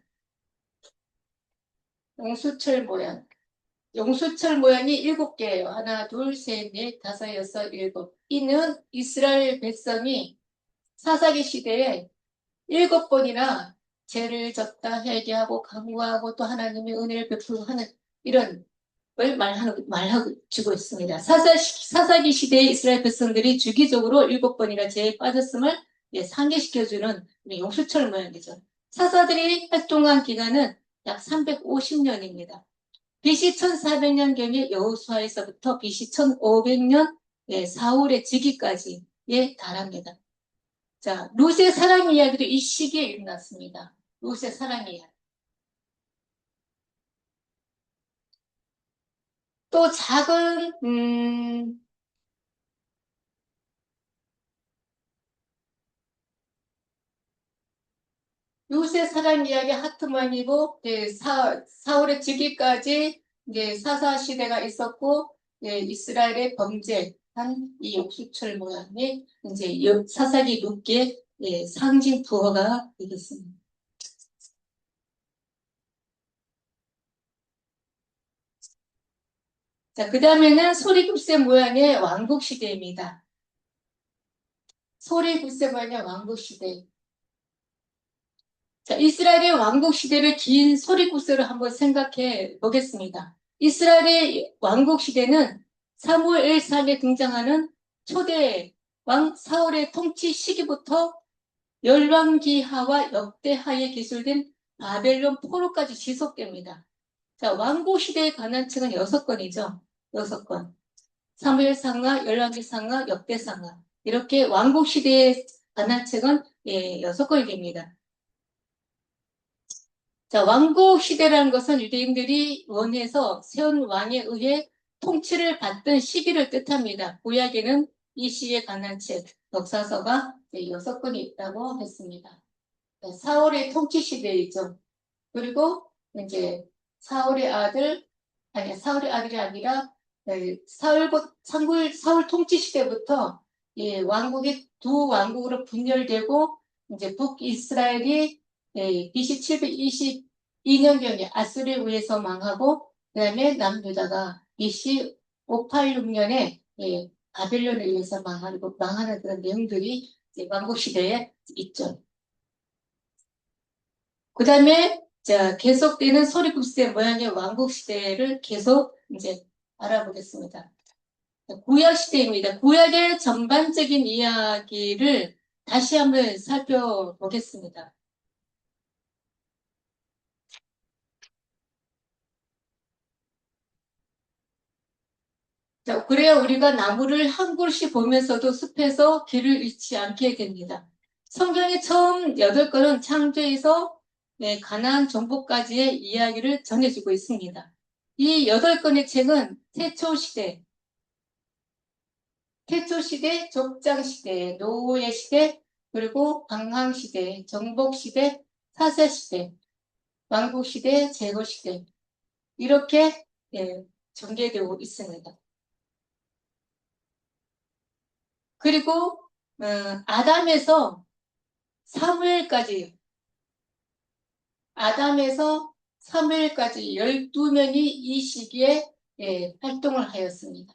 [SPEAKER 1] 용수철 모양. 용수철 모양이 7개예요. 하나, 둘, 셋, 넷, 다섯, 여섯, 일곱. 이는 이스라엘 백성이 사사기 시대에 7번이나 죄를 졌다 회개하고 강구하고 또 하나님의 은혜를 베풀고 하는 이런 걸 말하고 주고 있습니다. 사사기 시대의 이스라엘 백성들이 주기적으로 7번이나 죄에 빠졌음을 상기시켜주는 용수철 모양이죠. 사사들이 활동한 기간은 약 350년입니다. BC 1400년경의 여호수아에서부터 BC 1500년 사울의 즉위까지에 달합니다. 자, 룻의 사랑 이야기도 이 시기에 일어났습니다. 룻의 사랑 이야기. 또 작은 룻의 사랑 이야기 하트만이고 사울의 즉위까지 사사 시대가 있었고 이스라엘의 범죄한 이 옥수철 모양의 사사기 룻기의 상징 부호가 되겠습니다. 자, 그 다음에는 소리굽새 모양의 왕국시대입니다. 소리굽새 모양의 왕국시대. 자, 이스라엘의 왕국시대를 긴 소리굽새로 한번 생각해 보겠습니다. 이스라엘의 왕국시대는 사무엘 1상에 등장하는 초대 왕 사울의 통치 시기부터 열왕기하와 역대하에 기술된 바벨론 포로까지 지속됩니다. 자, 왕국시대에 관한 책은 6권이죠. 6권. 사무엘상하, 열왕기상하, 역대상하. 이렇게 왕국시대에 관한 책은 6권이 됩니다. 자, 왕국시대라는 것은 유대인들이 원해서 세운 왕에 의해 통치를 받던 시기를 뜻합니다. 구약에는 이 시에 관한 책, 역사서가 6권이 있다고 했습니다. 사울의 통치 시대이죠. 그리고 이제 사울의 아들이 아니라 사울 통치 시대부터 왕국이 두 왕국으로 분열되고 이제 북이스라엘이 BC 722년경에 아수르에 의해서 망하고 그다음에 남유다가 BC 586년에 바벨론에 의해서 망하는 그런 내용들이 왕국 시대에 있죠. 그 다음에 계속되는 소리굽새 모양의 왕국 시대를 계속 이제 알아보겠습니다. 구약 시대입니다. 구약의 전반적인 이야기를 다시 한번 살펴보겠습니다. 자, 그래야 우리가 나무를 한 그루씩 보면서도 숲에서 길을 잃지 않게 됩니다. 성경의 처음 8권은 창조에서 가나안 정복까지의 이야기를 전해주고 있습니다. 이 8권의 책은 태초시대, 족장시대, 노예시대, 그리고 방황시대, 정복시대, 사사시대, 왕국시대, 제거시대 이렇게 전개되고 있습니다. 그리고 아담에서 사무엘까지 12명이 이 시기에 활동을 하였습니다.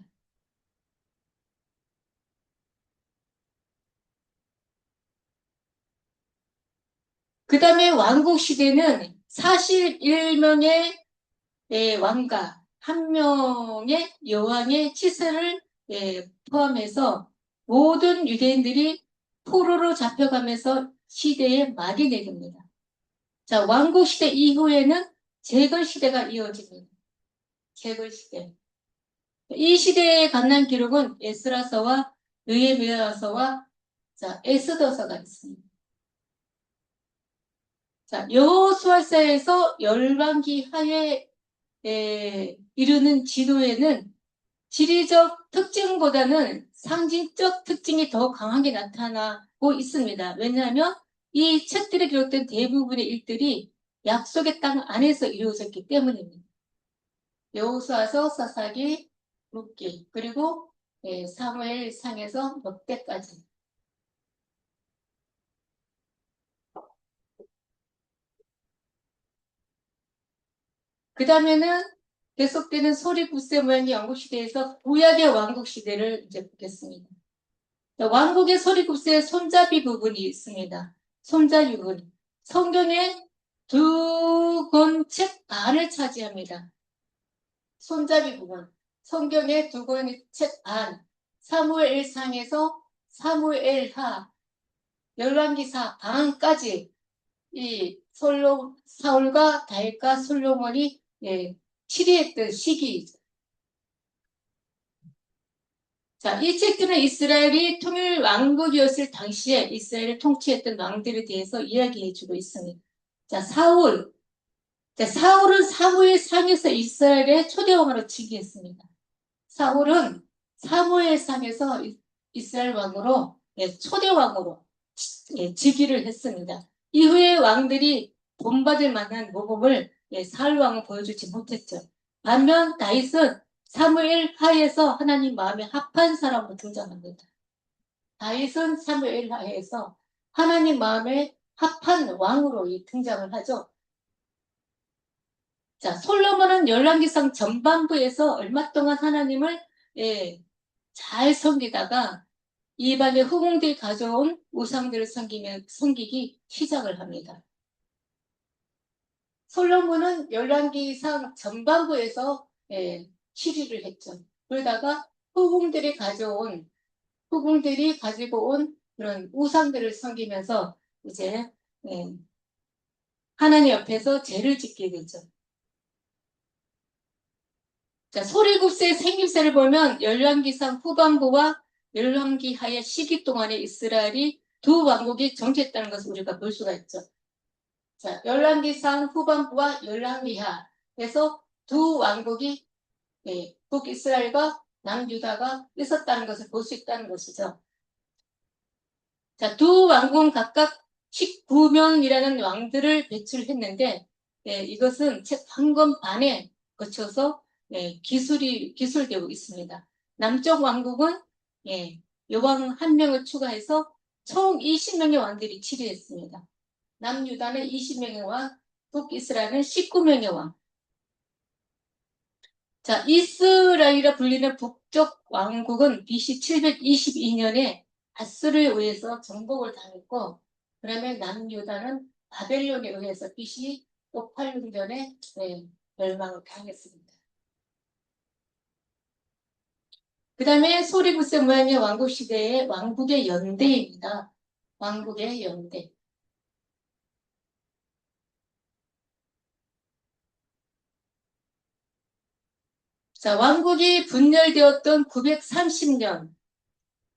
[SPEAKER 1] 그 다음에 왕국 시대는 41명의 왕과 1명의 여왕의 치세를 포함해서 모든 유대인들이 포로로 잡혀가면서 시대에 막이 내립니다. 자, 왕국 시대 이후에는 재건 시대가 이어집니다. 재건 시대. 이 시대에 관한 기록은 에스라서와 느헤미야서와 자, 에스더서가 있습니다. 자, 여호수아서에서 열왕기 하에 이르는 지도에는 지리적 특징보다는 상징적 특징이 더 강하게 나타나고 있습니다. 왜냐하면 이 책들에 기록된 대부분의 일들이 약속의 땅 안에서 이루어졌기 때문입니다. 여호수아서, 사사기, 룻기, 그리고 사무엘상에서 역대까지. 그 다음에는 계속되는 소리 붓새 모양의 왕국시대에서 구약의 왕국시대를 이제 보겠습니다. 왕국의 소리 붓새의 손잡이 부분이 있습니다. 손잡이 부분. 성경의 두 권 책 반을 차지합니다. 손잡이 부분. 성경의 두 권 책 반. 사무엘상에서 사무엘하, 열왕기사 반까지 이 사울과 다윗과 솔로몬이 치리했던 시기이죠. 자, 이 책들은 이스라엘이 통일 왕국이었을 당시에 이스라엘을 통치했던 왕들에 대해서 이야기해주고 있습니다. 자, 사울은 사무엘상에서 이스라엘의 초대왕으로 즉위했습니다. 사울은 사무엘상에서 이스라엘 왕으로 초대왕으로 즉위를 했습니다. 이후에 왕들이 본받을 만한 모범을 사울 왕은 보여주지 못했죠. 반면 다윗은 사무엘 하에서 하나님 마음에 합한 사람으로 등장합니다. 다윗은 사무엘 하에서 하나님 마음에 합한 왕으로 등장을 하죠. 자, 솔로몬은 열왕기상 전반부에서 얼마 동안 하나님을 잘 섬기다가 이방의 후궁들이 가져온 우상들을 섬기기 시작을 합니다. 솔로몬은 열왕기상 전반부에서 치리를 했죠. 그러다가 후궁들이 가지고 온 그런 우상들을 섬기면서 이제 하나님 옆에서 죄를 짓게 되죠. 자, 소리굽새의 생김새를 보면 열왕기상 후반부와 열왕기하의 시기 동안에 이스라엘이 두 왕국이 정치했다는 것을 우리가 볼 수가 있죠. 자, 열왕기상 후반부와 열왕기하에서 두 왕국이 북이스라엘과 남유다가 있었다는 것을 볼 수 있다는 것이죠. 자, 두 왕국은 각각 19명이라는 왕들을 배출했는데 이것은 책 한 권 반에 거쳐서 기술되고 있습니다. 남쪽 왕국은 여왕 한 명을 추가해서 총 20명의 왕들이 치리했습니다. 남유다는 20명의 왕, 북이스라엘은 19명의 왕. 자, 이스라엘이라 불리는 북쪽 왕국은 BC 722년에 아수르에 의해서 정복을 당했고, 그러면 남유다는 바벨론에 의해서 BC 586년에 멸망을 당했습니다. 그 다음에 소리붓새 모양의 왕국 시대의 왕국의 연대입니다. 왕국의 연대. 자, 왕국이 분열되었던 930년.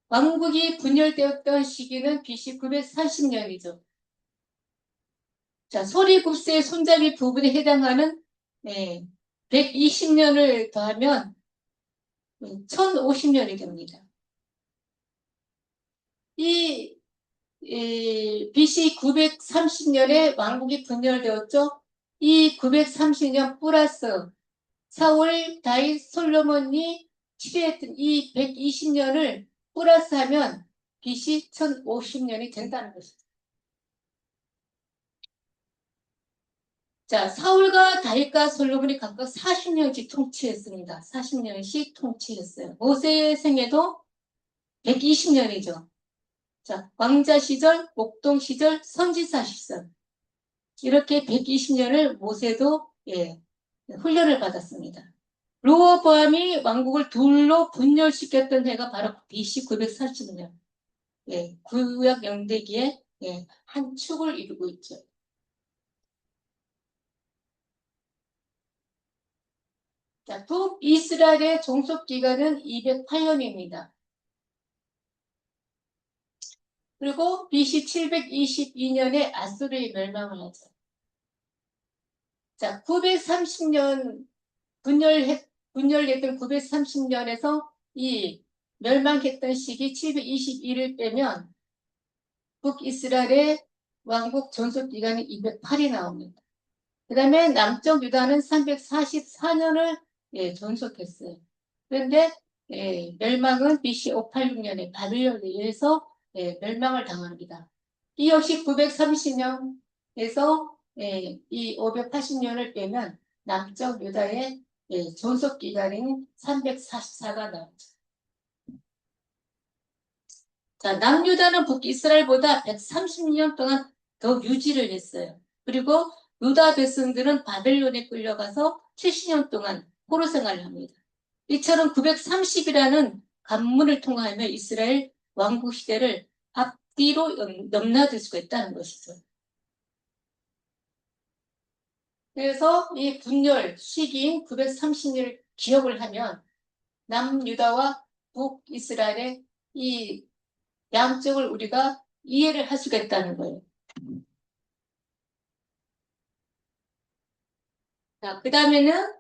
[SPEAKER 1] 왕국이 분열되었던 시기는 BC 930년이죠. 자, 소리굽새의 손잡이 부분에 해당하는 120년을 더하면 1050년이 됩니다. 이 BC 930년에 왕국이 분열되었죠. 이 930년 플러스 사울, 다윗, 솔로몬이 치리했던 이 120년을 플러스하면 BC 1050년이 된다는 것입니다. 자, 사울과 다윗과 솔로몬이 각각 40년씩 통치했습니다. 40년씩 통치했어요. 모세의 생애도 120년이죠. 자, 왕자 시절, 목동 시절, 선지자 시절. 이렇게 120년을 모세도 훈련을 받았습니다. 르호보암이 왕국을 둘로 분열시켰던 해가 바로 BC 940년. 구약 영대기의 한 축을 이루고 있죠. 자, 북이스라엘의 종속 기간은 208년입니다. 그리고 BC 722년에 아수르의 멸망을 하죠. 자, 930년 분열했던 930년에서 이 멸망했던 시기 721을 빼면 북이스라엘의 왕국 전속 기간이 208이 나옵니다. 그 다음에 남쪽 유다는 344년을 존속했어요. 그런데 멸망은 BC 586년에 바빌론에 의해서 멸망을 당합니다. 이 역시 930년에서 이 580년을 빼면 남쪽 유다의 존속 기간인 344가 나오죠. 자, 남유다는 북이스라엘보다 130년 동안 더 유지를 했어요. 그리고 유다 백성들은 바벨론에 끌려가서 70년 동안 포로 생활을 합니다. 이처럼 930이라는 관문을 통하여 이스라엘 왕국 시대를 앞뒤로 넘나들 수가 있다는 것이죠. 그래서 이 분열 시기인 930년을 기억을 하면 남유다와 북이스라엘의 이 양쪽을 우리가 이해를 할 수가 있다는 거예요. 자, 그 다음에는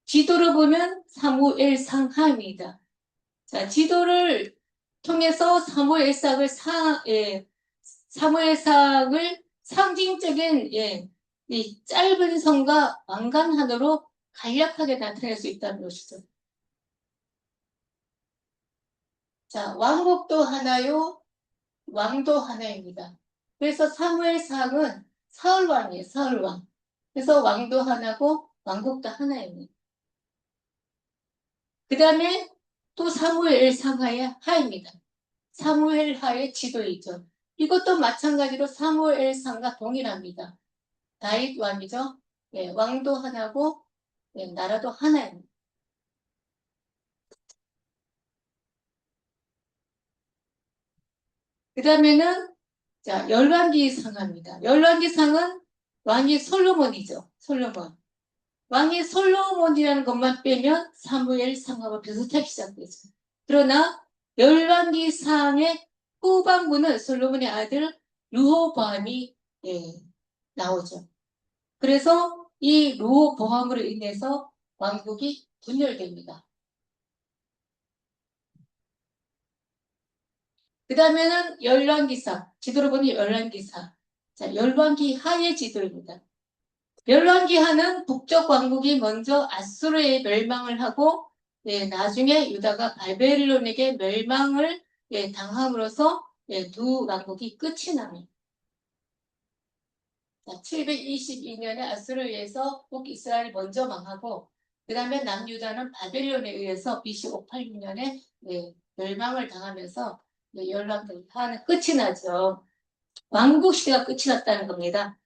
[SPEAKER 1] 지도를 보면 사무엘상하입니다. 자, 지도를 통해서 사무엘상을 상징적인 이 짧은 선과 왕관하나로 간략하게 나타낼 수 있다는 것이죠. 자, 왕국도 하나요, 왕도 하나입니다. 그래서 사무엘상은 사울왕이에요, 사울왕. 그래서 왕도 하나고 왕국도 하나입니다. 그 다음에 또 사무엘 상하의 하입니다. 사무엘 하의 지도이죠. 이것도 마찬가지로 사무엘 상과 동일합니다. 다윗 왕이죠. 왕도 하나고 나라도 하나입니다. 그 다음에는 자, 열왕기 상하입니다. 열왕기 상은 왕이 솔로몬이죠. 솔로몬. 왕이 솔로몬이라는 것만 빼면 사무엘 상하고 비슷하게 시작되죠. 그러나 열왕기상의 후반부는 솔로몬의 아들 르호보암이 나오죠. 그래서 이 르호보암으로 인해서 왕국이 분열됩니다. 그 다음에는 열왕기사, 지도로 보니 열왕기사. 자, 열왕기하의 지도입니다. 열왕기하는 북쪽 왕국이 먼저 아수르에 멸망을 하고 나중에 유다가 바벨론에게 멸망을 당함으로써 두 왕국이 끝이 납니다. 722년에 아수르에 의해서 북이스라엘이 먼저 망하고 그 다음에 남유다는 바벨론에 의해서 BC 586년에 멸망을 당하면서 열왕기하는 끝이 나죠. 왕국 시대가 끝이 났다는 겁니다.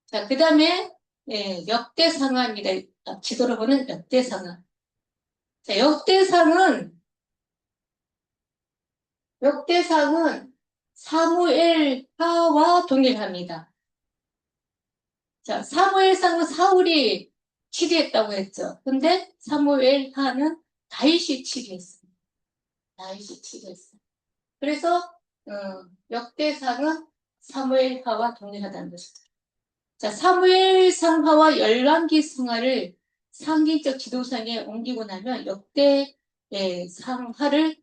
[SPEAKER 1] 자, 그 다음에 역대상하입니다. 지도로 보는 역대상하. 자, 역대상은 사무엘하와 동일합니다. 자, 사무엘상은 사울이 치리했다고 했죠. 근데 사무엘하는 다윗이 치리했습니다. 다윗이 치리했어요. 그래서 역대상은 사무엘하와 동일하다는 것이죠. 자, 사무엘상하와 열왕기상하를 상징적 지도상에 옮기고 나면 역대 상하를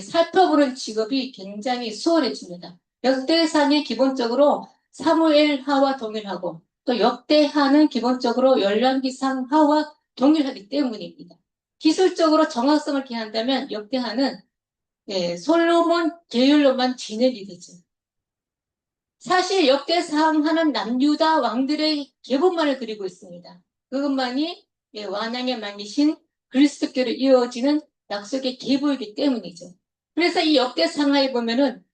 [SPEAKER 1] 살펴보는 직업이 굉장히 수월해집니다. 역대상이 기본적으로 사무엘하와 동일하고 또 역대하는 기본적으로 열왕기상하와 동일하기 때문입니다. 기술적으로 정확성을 기한다면 역대하는 솔로몬 계열로만 진행이 되죠. 사실 역대상하는 남유다 왕들의 계보만을 그리고 있습니다. 그것만이 완왕의 왕이신 그리스도께로 이어지는 약속의 계보이기 때문이죠. 그래서 이 역대상하에 보면은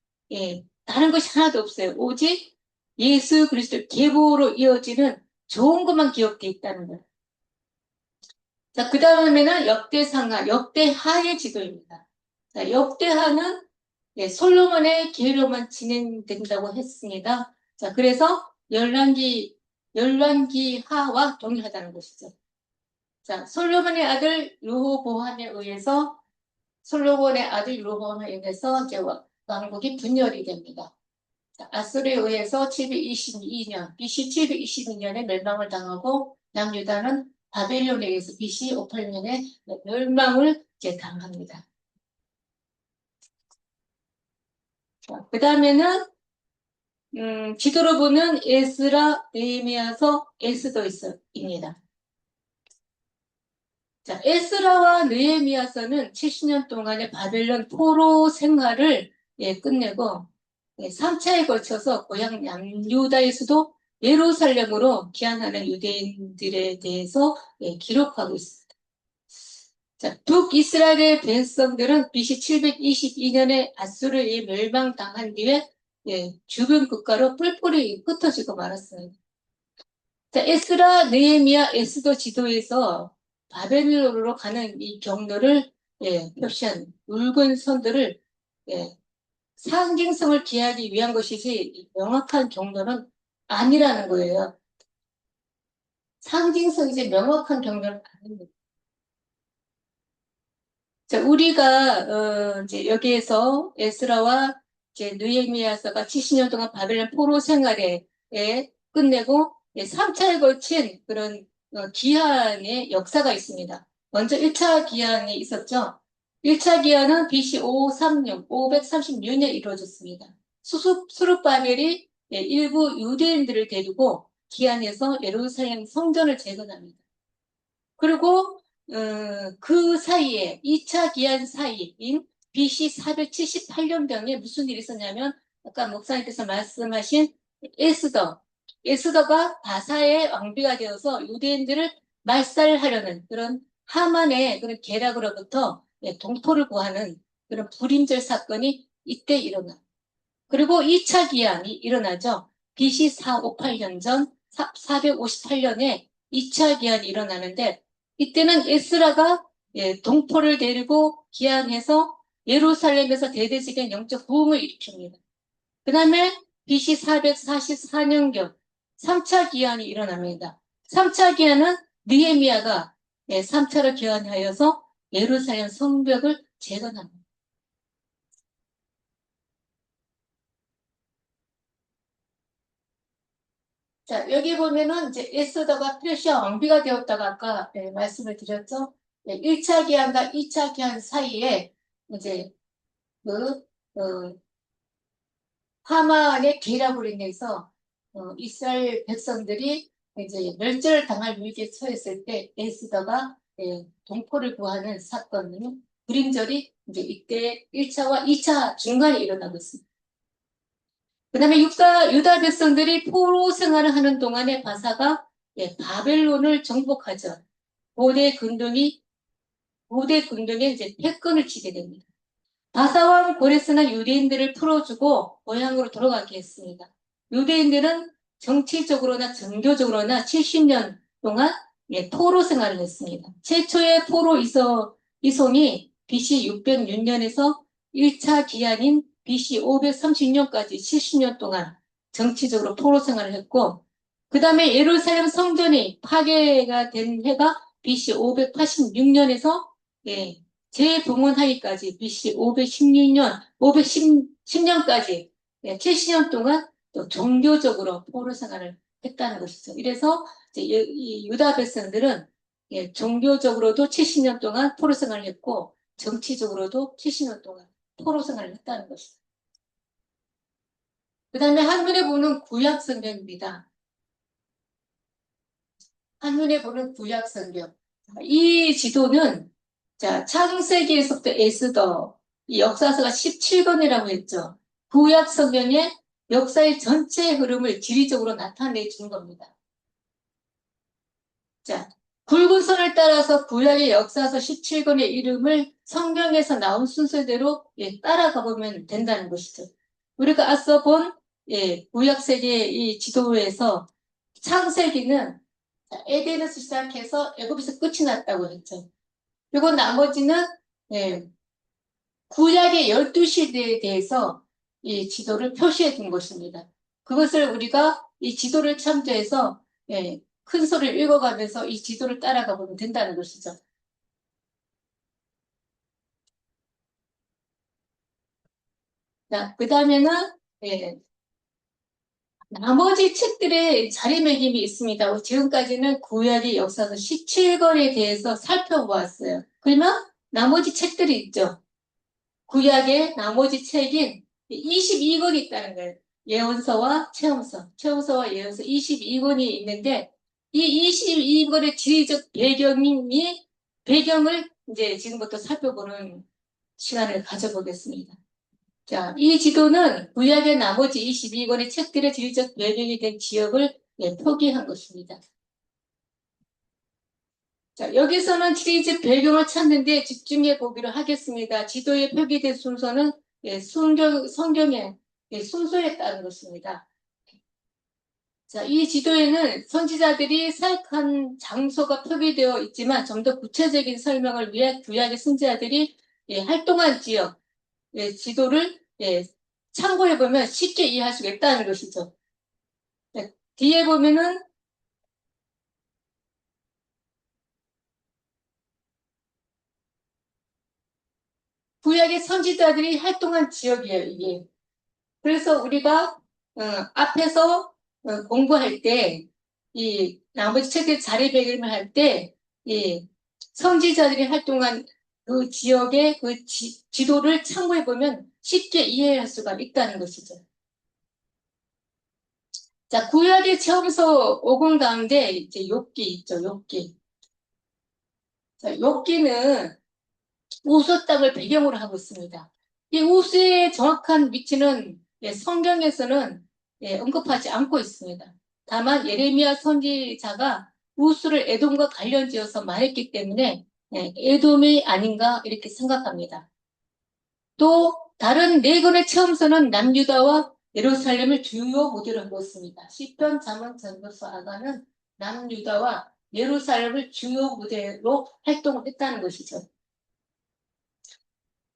[SPEAKER 1] 다른 것이 하나도 없어요. 오직 예수 그리스도 계보로 이어지는 좋은 것만 기억되어 있다는 거예요. 자, 그 다음에는 역대상하, 역대하의 지도입니다. 자, 역대하는 솔로몬의 계로만 진행된다고 했습니다. 자, 그래서 열왕기하와 동일하다는 것이죠. 자, 솔로몬의 아들 르호보암에 의해서 이제 왕국이 분열이 됩니다. 자, 아수르에 의해서 722년, BC 722년에 멸망을 당하고 남유다는 바벨론에 의해서 BC 58년에 멸망을 이제 당합니다. 그 다음에는 지도로 보는 에스라, 느헤미야서, 에스더입니다. 자, 에스라와 느헤미야서는 70년 동안의 바벨론 포로 생활을 끝내고 3차에 걸쳐서 고향 남유다의 수도 예루살렘으로 귀환하는 유대인들에 대해서 기록하고 있습니다. 자, 북이스라엘의 백성들은 BC 722년에 아수르에 멸망당한 뒤에 주변 국가로 뿔뿔이 흩어지고 말았어요. 자, 에스라, 느헤미야, 에스더 지도에서 바벨론으로 가는 이 경로를 표시한 붉은 선들을 상징성을 기하기 위한 것이지 명확한 경로는 아니라는 거예요. 상징성이지 명확한 경로는 아닙니다. 자, 우리가 이제 여기에서 에스라와 이제 느헤미야서가 70년 동안 바벨론 포로 생활에 끝내고 3차에 걸친 그런 기한의 역사가 있습니다. 먼저 1차 기한이 있었죠. 1차 기한은 BC 536년에 이루어졌습니다. 수룹바벨이 일부 유대인들을 데리고 기한에서 예루살렘 성전을 재건합니다. 그리고 그 사이에 2차 기한 사이인 BC 478년경에 무슨 일이 있었냐면 아까 목사님께서 말씀하신 에스더가 바사의 왕비가 되어서 유대인들을 말살하려는 그런 하만의 그런 계략으로부터 동포를 구하는 그런 불임절 사건이 이때 일어나. 그리고 2차 기한이 일어나죠. BC 458년 전 458년에 2차 기한이 일어나는데 이때는 에스라가 동포를 데리고 기한해서 예루살렘에서 대대적인 영적 부흥을 일으킵니다. 그 다음에 BC 444년경 3차 기한이 일어납니다. 3차 기한은 느헤미야가 3차로 기한하여서 예루살렘 성벽을 재건합니다. 자, 여기 보면은 이제 에스더가 페르시아 왕비가 되었다가 아까 말씀을 드렸죠. 1차 기한과 2차 기한 사이에 이제 그 하만의 계략으로 인해서 이스라엘 백성들이 이제 멸절을 당할 위기에 처했을 때 에스더가 동포를 구하는 사건은 불임절이 이제 이때 1차와 2차 중간에 일어나고 있습니다. 그 다음에 유다 백성들이 포로 생활을 하는 동안에 바사가 바벨론을 정복하죠. 고대 군동에 이제 패권을 치게 됩니다. 바사왕 고레스는 유대인들을 풀어주고 고향으로 돌아가게 했습니다. 유대인들은 정치적으로나 종교적으로나 70년 동안 포로 생활을 했습니다. 최초의 포로 이송이 BC 606년에서 1차 기한인 BC 530년까지 70년 동안 정치적으로 포로 생활을 했고, 그 다음에 예루살렘 성전이 파괴가 된 해가 BC 586년에서 재봉헌하기까지 BC 510년까지 70년 동안 또 종교적으로 포로 생활을 했다는 것이죠. 이래서 이제 이 유다 백성들은 종교적으로도 70년 동안 포로 생활을 했고 정치적으로도 70년 동안 포로 생활을 했다는 것이죠. 그 다음에 한눈에 보는 구약 성경입니다. 한눈에 보는 구약 성경. 이 지도는 자, 창세기에서부터 에스더, 이 역사서가 17권이라고 했죠. 구약 성경의 역사의 전체 흐름을 지리적으로 나타내 주는 겁니다. 자, 굵은 선을 따라서 구약의 역사서 17권의 이름을 성경에서 나온 순서대로 따라가 보면 된다는 것이죠. 우리가 앞서 본 구약세계의 이 지도에서 창세기는 에덴에서 시작해서 애굽에서 끝이 났다고 했죠. 그리고 나머지는 구약의 12시대에 대해서 이 지도를 표시해 둔 것입니다. 그것을 우리가 이 지도를 참조해서 큰 소리를 읽어가면서 이 지도를 따라가 보면 된다는 것이죠. 자, 그 다음에는 나머지 책들의 자리매김이 있습니다. 지금까지는 구약의 역사서 17권에 대해서 살펴보았어요. 그러면 나머지 책들이 있죠. 구약의 나머지 책인 22권이 있다는 거예요. 예언서와 체험서, 체험서와 예언서 22권이 있는데 이 22권의 지리적 배경을 이제 지금부터 살펴보는 시간을 가져보겠습니다. 자, 이 지도는 구약의 나머지 22권의 책들의 지리적 배경이 된 지역을 표기한 것입니다. 자, 여기서는 지리적 배경을 찾는 데 집중해 보기로 하겠습니다. 지도에 표기된 순서는 성경의 순서에 따른 것입니다. 자, 이 지도에는 선지자들이 사역한 장소가 표기되어 있지만 좀 더 구체적인 설명을 위해 구약의 선지자들이 활동한 지역, 지도를 참고해보면 쉽게 이해할 수가 있다는 것이죠. 뒤에 보면은 구약의 선지자들이 활동한 지역이에요, 이게. 그래서 우리가 앞에서 공부할 때, 이 나머지 책의 자리 배경을 할 때, 이 선지자들이 활동한 그 지역의 그 지도를 참고해 보면 쉽게 이해할 수가 있다는 것이죠. 자, 구약의 처음서 5권 가운데 이제 욥기 있죠, 욥기. 자, 욥기는 우스 땅을 배경으로 하고 있습니다. 이 우스의 정확한 위치는 성경에서는 언급하지 않고 있습니다. 다만 예레미야 선지자가 우스를 에돔과 관련지어서 말했기 때문에 에돔이 아닌가 이렇게 생각합니다. 또 다른 네 권의 체험서는 남유다와 예루살렘을 주요 모델로 하고 있습니다. 시편, 잠언, 전도서, 아가는 남유다와 예루살렘을 주요 무대로 활동을 했다는 것이죠.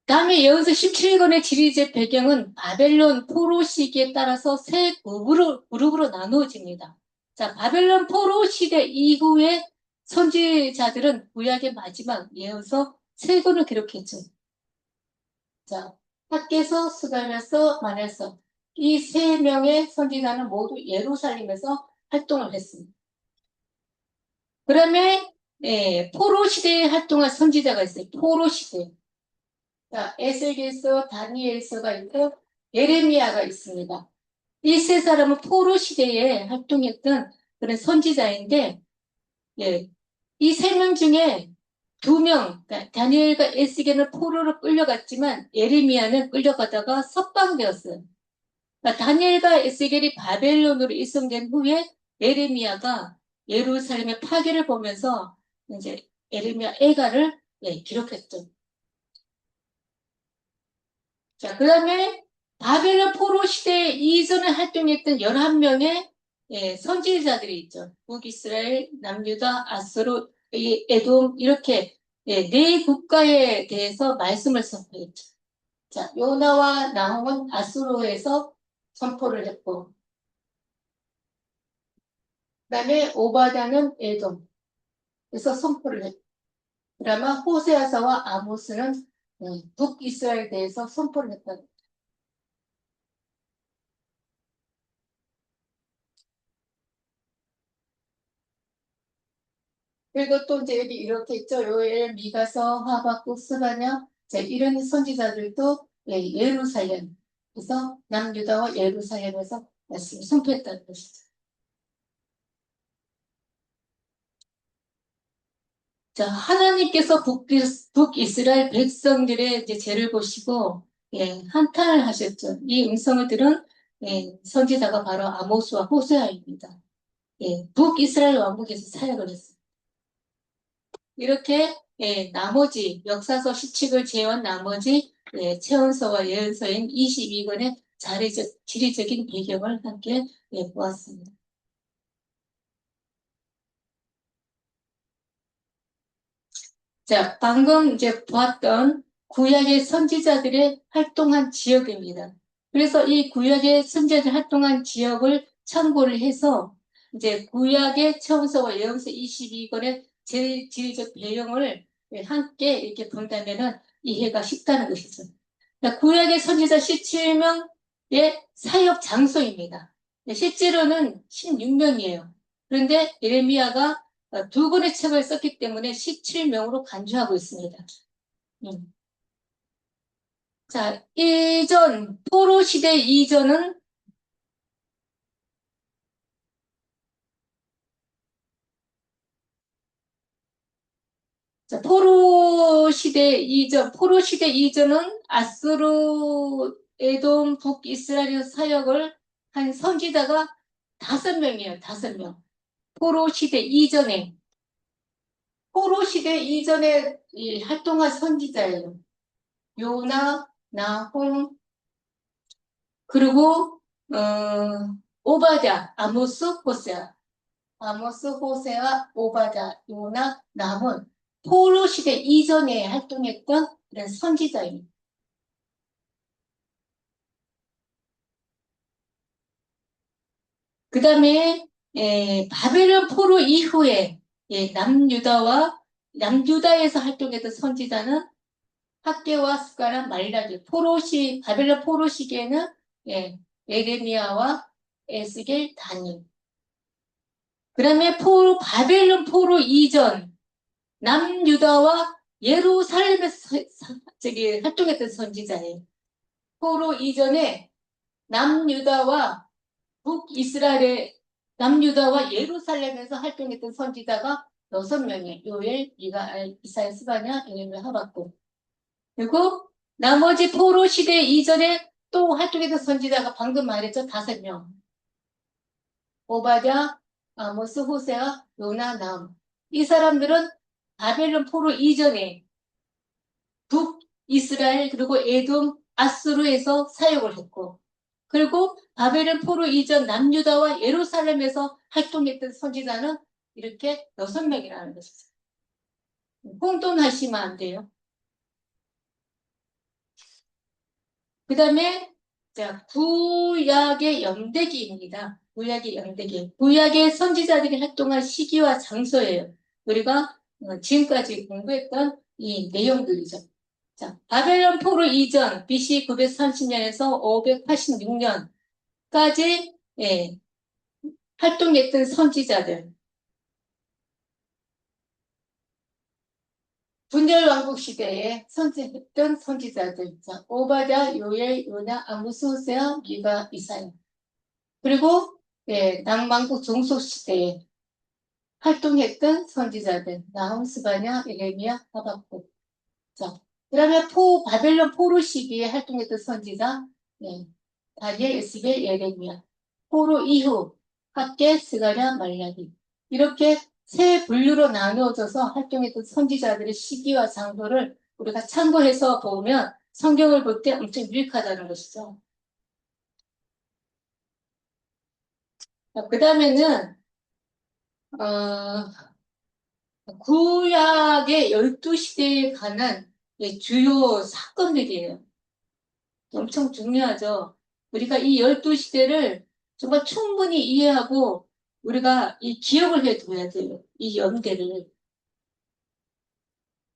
[SPEAKER 1] 다음에 예언서 17권의 지리적 배경은 바벨론 포로 시기에 따라서 세 그룹으로 나누어집니다. 자, 바벨론 포로 시대 이후에 선지자들은 구약의 마지막 예언서 세 권을 기록했죠. 자, 학개서, 스가랴서, 마랴서 이 세 명의 선지자는 모두 예루살렘에서 활동을 했습니다. 그다음에 포로 시대에 활동한 선지자가 있어요. 포로 시대. 자, 에스겔서, 다니엘서가 있고 예레미야가 있습니다. 이 세 사람은 포로 시대에 활동했던 그런 선지자인데, 이 세 명 중에 두 명, 그러니까 다니엘과 에스겔은 포로로 끌려갔지만 예레미야는 끌려가다가 석방되었어요. 그러니까 다니엘과 에스겔이 바벨론으로 이송된 후에 예레미야가 예루살렘의 파괴를 보면서 이제 예레미야 애가를 기록했죠. 자, 그 다음에 바벨론 포로 시대 이전에 활동했던 11명의 선지자들이 있죠. 북이스라엘, 남유다, 아수르, 에돔 이렇게 네 국가에 대해서 말씀을 선포했죠. 자, 요나와 나홈은 아수르에서 선포를 했고 그다음에 오바댜는 에돔에서 선포를 했고 그다음에 호세아서와 아모스는 북이스라엘에 대해서 선포를 했다. 그리고 또 이제 여기 이렇게 있죠. 요엘, 미가서, 하박국, 스바냐. 자, 이런 선지자들도 예루살렘에서 남유다와 예루살렘에서 말씀을 선포했다는 것이죠. 자, 하나님께서 북이스라엘 백성들의 이제 죄를 보시고 한탄을 하셨죠. 이 음성을 들은 선지자가 바로 아모스와 호세아입니다. 북이스라엘 왕국에서 사역을 했습니다. 이렇게 역사서 시칙을 제외한 나머지 체언서와 예언서인 22권의 지리적인 배경을 함께 보았습니다. 자, 방금 이제 보았던 구약의 선지자들의 활동한 지역입니다. 그래서 이 구약의 선지자들 활동한 지역을 참고를 해서 이제 구약의 처음서와 예언서 22권의 지리적 배경을 함께 이렇게 본다면은 이해가 쉽다는 것이죠. 그러니까 구약의 선지자 17명의 사역 장소입니다. 실제로는 16명이에요. 그런데 예레미야가 두 권의 책을 썼기 때문에 17명으로 간주하고 있습니다. 자, 포로 시대 이전은 자, 포로 시대 이전은 아수르, 에돔, 북이스라엘 사역을 한 선지자가 5명이에요. 5명. 포로 시대 이전에 포로 시대 이전에 활동한 선지자예요. 요나, 나홈, 그리고 오바댜, 아모스, 호세아, 오바댜, 요나, 남은 포로 시대 이전에 활동했던 그런 선지자입니다. 그 다음에 바벨론 포로 이후에 남유다에서 활동했던 선지자는 학개와 스가랴, 말라기, 바벨론 포로 시기에는 에레미야와 에스겔, 다니. 그 다음에 바벨론 포로 이전, 남유다와 예루살렘에서 활동했던 선지자예요. 포로 이전에 남유다와 북이스라엘의 남유다와 예루살렘에서 활동했던 선지자가 6명이에요. 요엘, 미가엘, 이사야, 스바냐, 예레미야, 하박국. 그리고 나머지 포로 시대 이전에 또 활동했던 선지자가 방금 말했죠. 5명. 오바댜, 아모스, 호세아, 요나, 남. 이 사람들은 바벨론 포로 이전에 북이스라엘 그리고 에돔, 아수르에서 사역을 했고 그리고 바벨론 포로 이전 남유다와 예루살렘에서 활동했던 선지자는 이렇게 6명이라는 것이죠. 혼돈하시면 안 돼요. 그 다음에 구약의 연대기입니다. 구약의 연대기. 구약의 선지자들이 활동한 시기와 장소예요. 우리가 지금까지 공부했던 이 내용들이죠. 자, 바벨론 포로 이전 BC 930년에서 586년까지 활동했던 선지자들. 분열왕국 시대에 선지했던 선지자들. 자, 오바댜, 요엘, 요나, 아모스, 호세아, 미가, 이사야. 그리고 남왕국 종속 시대에 활동했던 선지자들. 나훔, 스바냐, 예레미야, 하박국. 자, 그다음에 바벨론 포로 시기에 활동했던 선지자. 다니엘, 에스겔, 예레미야. 포로 이후 학개, 스가랴, 말라기. 이렇게 세 분류로 나누어져서 활동했던 선지자들의 시기와 장소를 우리가 참고해서 보면 성경을 볼 때 엄청 유익하다는 것이죠. 그 다음에는 구약의 12시대에 관한 주요 사건들이에요. 엄청 중요하죠. 우리가 이 12시대를 정말 충분히 이해하고 우리가 이 기억을 해둬야 돼요. 이 연대를.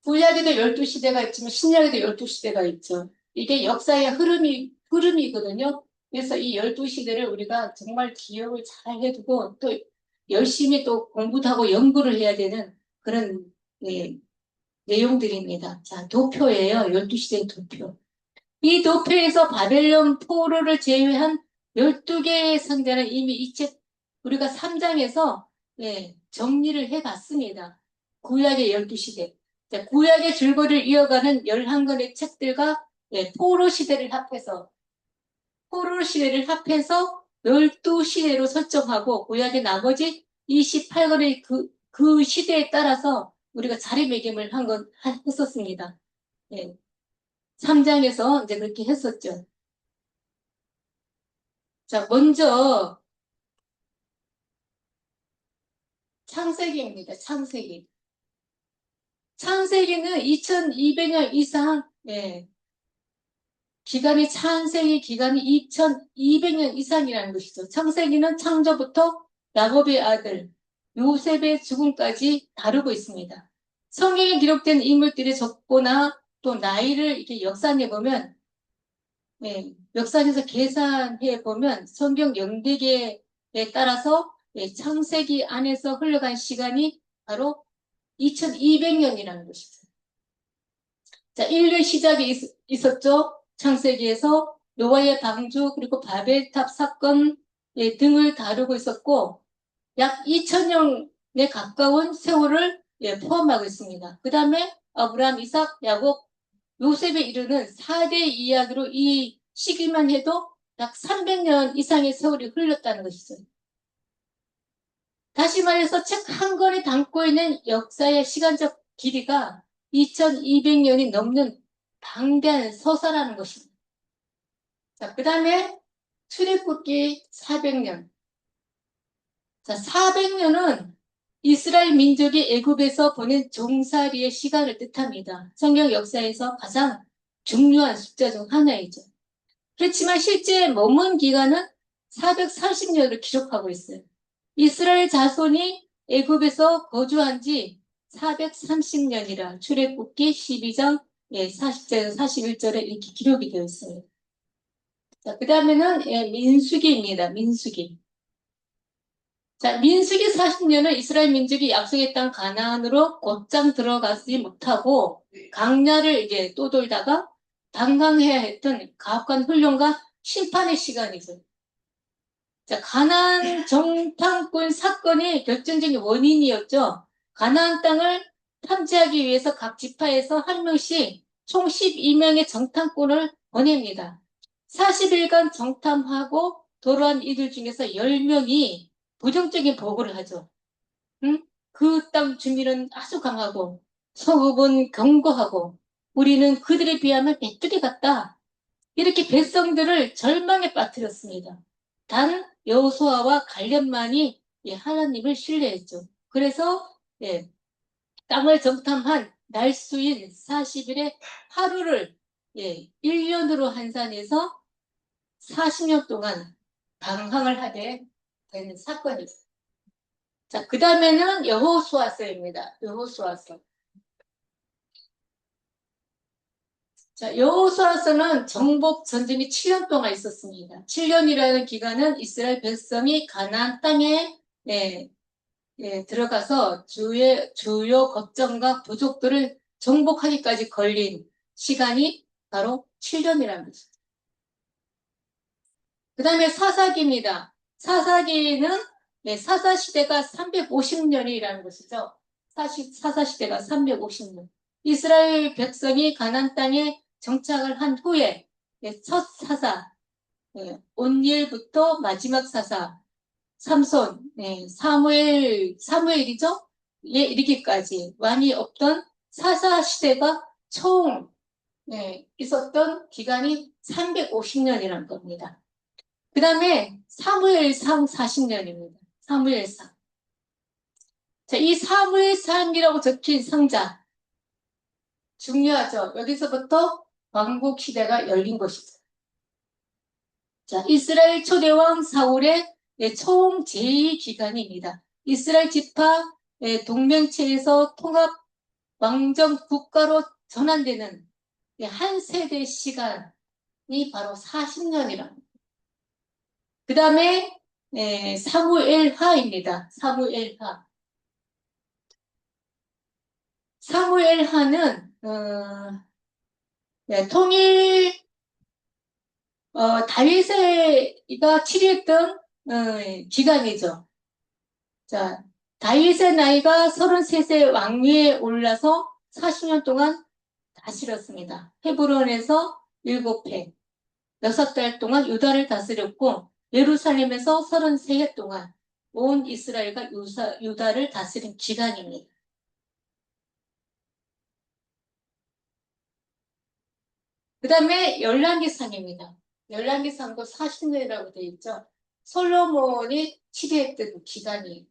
[SPEAKER 1] 구약에도 12시대가 있지만 신약에도 12시대가 있죠. 이게 역사의 흐름이거든요. 그래서 이 12시대를 우리가 정말 기억을 잘 해두고 또 열심히 또 공부도 하고 연구를 해야 되는 그런 내용들입니다. 자, 도표예요. 12시대 도표. 이 도표에서 바벨론 포로를 제외한 12개의 성자는 이미 이 책 우리가 3장에서 정리를 해봤습니다. 구약의 12시대. 자, 구약의 줄거리를 이어가는 11권의 책들과 포로 시대를 합해서 12시대로 설정하고 구약의 나머지 28권의 그 시대에 따라서 우리가 자리매김을 했었습니다. 3장에서 이제 그렇게 했었죠. 자, 먼저 창세기입니다. 창세기. 창세기는 2200년 이상, 창세기 기간이 2200년 이상이라는 것이죠. 창세기는 창조부터 야곱의 아들 요셉의 죽음까지 다루고 있습니다. 성경에 기록된 인물들의 적고나 또 나이를 이렇게 역산해 보면, 역산해서 계산해 보면 성경 영대기에 따라서 창세기 안에서 흘러간 시간이 바로 2200년이라는 것이죠. 자, 인류의 시작이 있었죠. 창세기에서 노아의 방주 그리고 바벨탑 사건 등을 다루고 있었고 약 2000년에 가까운 세월을 포함하고 있습니다. 그 다음에 아브라함, 이삭, 야곱, 요셉에 이르는 4대 이야기로 이 시기만 해도 약 300년 이상의 세월이 흘렀다는 것이죠. 다시 말해서 책 한 권에 담고 있는 역사의 시간적 길이가 2200년이 넘는 방대한 서사라는 것입니다. 자, 그 다음에 출애굽기 400년. 자, 400년은 이스라엘 민족이 애굽에서 보낸 종살이의 시간을 뜻합니다. 성경 역사에서 가장 중요한 숫자 중 하나이죠. 그렇지만 실제 머문 기간은 430년을 기록하고 있어요. 이스라엘 자손이 애굽에서 거주한 지 430년이라 출애굽기 12장 40절에서 41절에 이렇게 기록이 되어 있습니다. 자, 그 다음에는 민수기입니다. 민수기. 자, 민수기 40년은 이스라엘 민족이 약속의 땅 가나안으로 곧장 들어가지 못하고 강야를 이제 떠돌다가 방황해야 했던 가혹한 훈련과 심판의 시간이죠. 자, 가나안 정탐꾼 사건이 결정적인 원인이었죠. 가나안 땅을 탐지하기 위해서 각 지파에서 한 명씩 총 12명의 정탐꾼을 보냅니다. 40일간 정탐하고 돌아온 이들 중에서 10명이 부정적인 보고를 하죠. 응? 그 땅 주민은 아주 강하고 서굽은 견고하고 우리는 그들에 비하면 메뚜기 같다. 이렇게 백성들을 절망에 빠뜨렸습니다. 단 여호수아와 갈렙만이 하나님을 신뢰했죠. 그래서 땅을 정탐한 날수인 40일의 하루를 1년으로 환산해서 40년 동안 방황을 하게 된 사건이죠. 자, 그 다음에는 여호수아서입니다. 여호수아서. 자, 여호수아서는 정복 전쟁이 7년 동안 있었습니다. 7년이라는 기간은 이스라엘 백성이 가나안 땅에 들어가서 주요 거점과 부족들을 정복하기까지 걸린 시간이 바로 7년이라는 것이죠. 그 다음에 사사기입니다. 사사기는 사사시대가 350년이라는 것이죠. 사사시대가 350년. 이스라엘 백성이 가나안 땅에 정착을 한 후에 첫 사사, 온일부터 마지막 사사, 삼손, 사무엘이죠? 이르기까지 왕이 없던 사사 시대가 총 있었던 기간이 350년이라는 겁니다. 그 다음에 사무엘상 40년입니다. 사무엘상. 자, 이 사무엘상이라고 적힌 상자 중요하죠. 여기서부터 왕국 시대가 열린 것이죠. 자, 이스라엘 초대왕 사울의 총 제2 기간입니다. 이스라엘 지파 동맹체에서 통합 왕정 국가로 전환되는 한 세대 시간이 바로 40년이랍니다. 그 다음에 사무엘하입니다. 사무엘하. 사무엘하는 통일 다윗이가 치료했던 기간이죠. 자, 다윗의 나이가 33세 왕위에 올라서 40년 동안 다스렸습니다. 헤브론에서 7회, 6달 동안 유다를 다스렸고 예루살렘에서 33해 동안 온 이스라엘과 유다를 다스린 기간입니다. 그 다음에 열왕기상입니다. 열왕기상도 40년이라고 되어 있죠. 솔로몬이 치리했던 그 기간이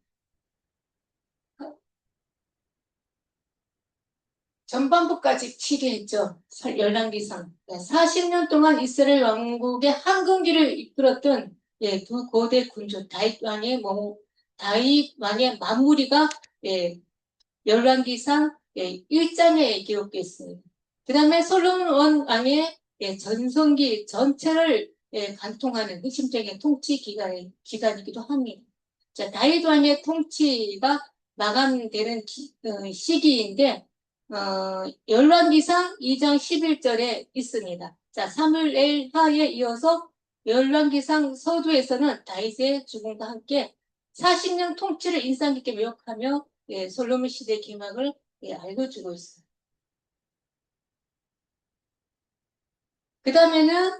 [SPEAKER 1] 전반부까지 치리했죠. 열왕기상. 40년 동안 이스라엘 왕국의 황금기를 이끌었던 두 고대 군주 다윗 왕의 마무리가 열왕기상 1장에 기록되어 있습니다. 그 다음에 솔로몬 왕의 전성기 전체를 관통하는 핵심적인 통치 기간이기도 합니다. 자, 다윗 왕의 통치가 마감되는 시기인데 열왕기상 2장 11절에 있습니다. 자, 사무엘 하에 이어서 열왕기상 서두에서는 다윗의 죽음과 함께 40년 통치를 인상 깊게 묘역하며 솔로몬 시대 개막을 알려주고 있어요. 그 다음에는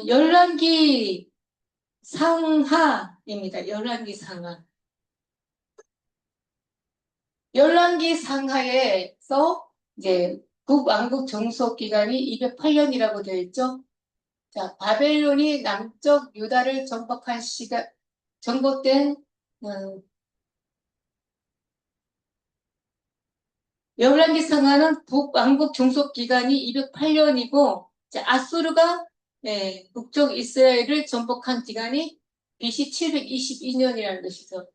[SPEAKER 1] 열왕기 상하입니다. 열왕기 상하. 열왕기 상하에서 이제 북왕국 정속 기간이 208년이라고 되어 있죠. 자, 바벨론이 남쪽 유다를 정복된 열왕기 상하는 북왕국 종속 기간이 208년이고 아수르가 북쪽 이스라엘을 정복한 기간이 BC 722년이라는 것이죠.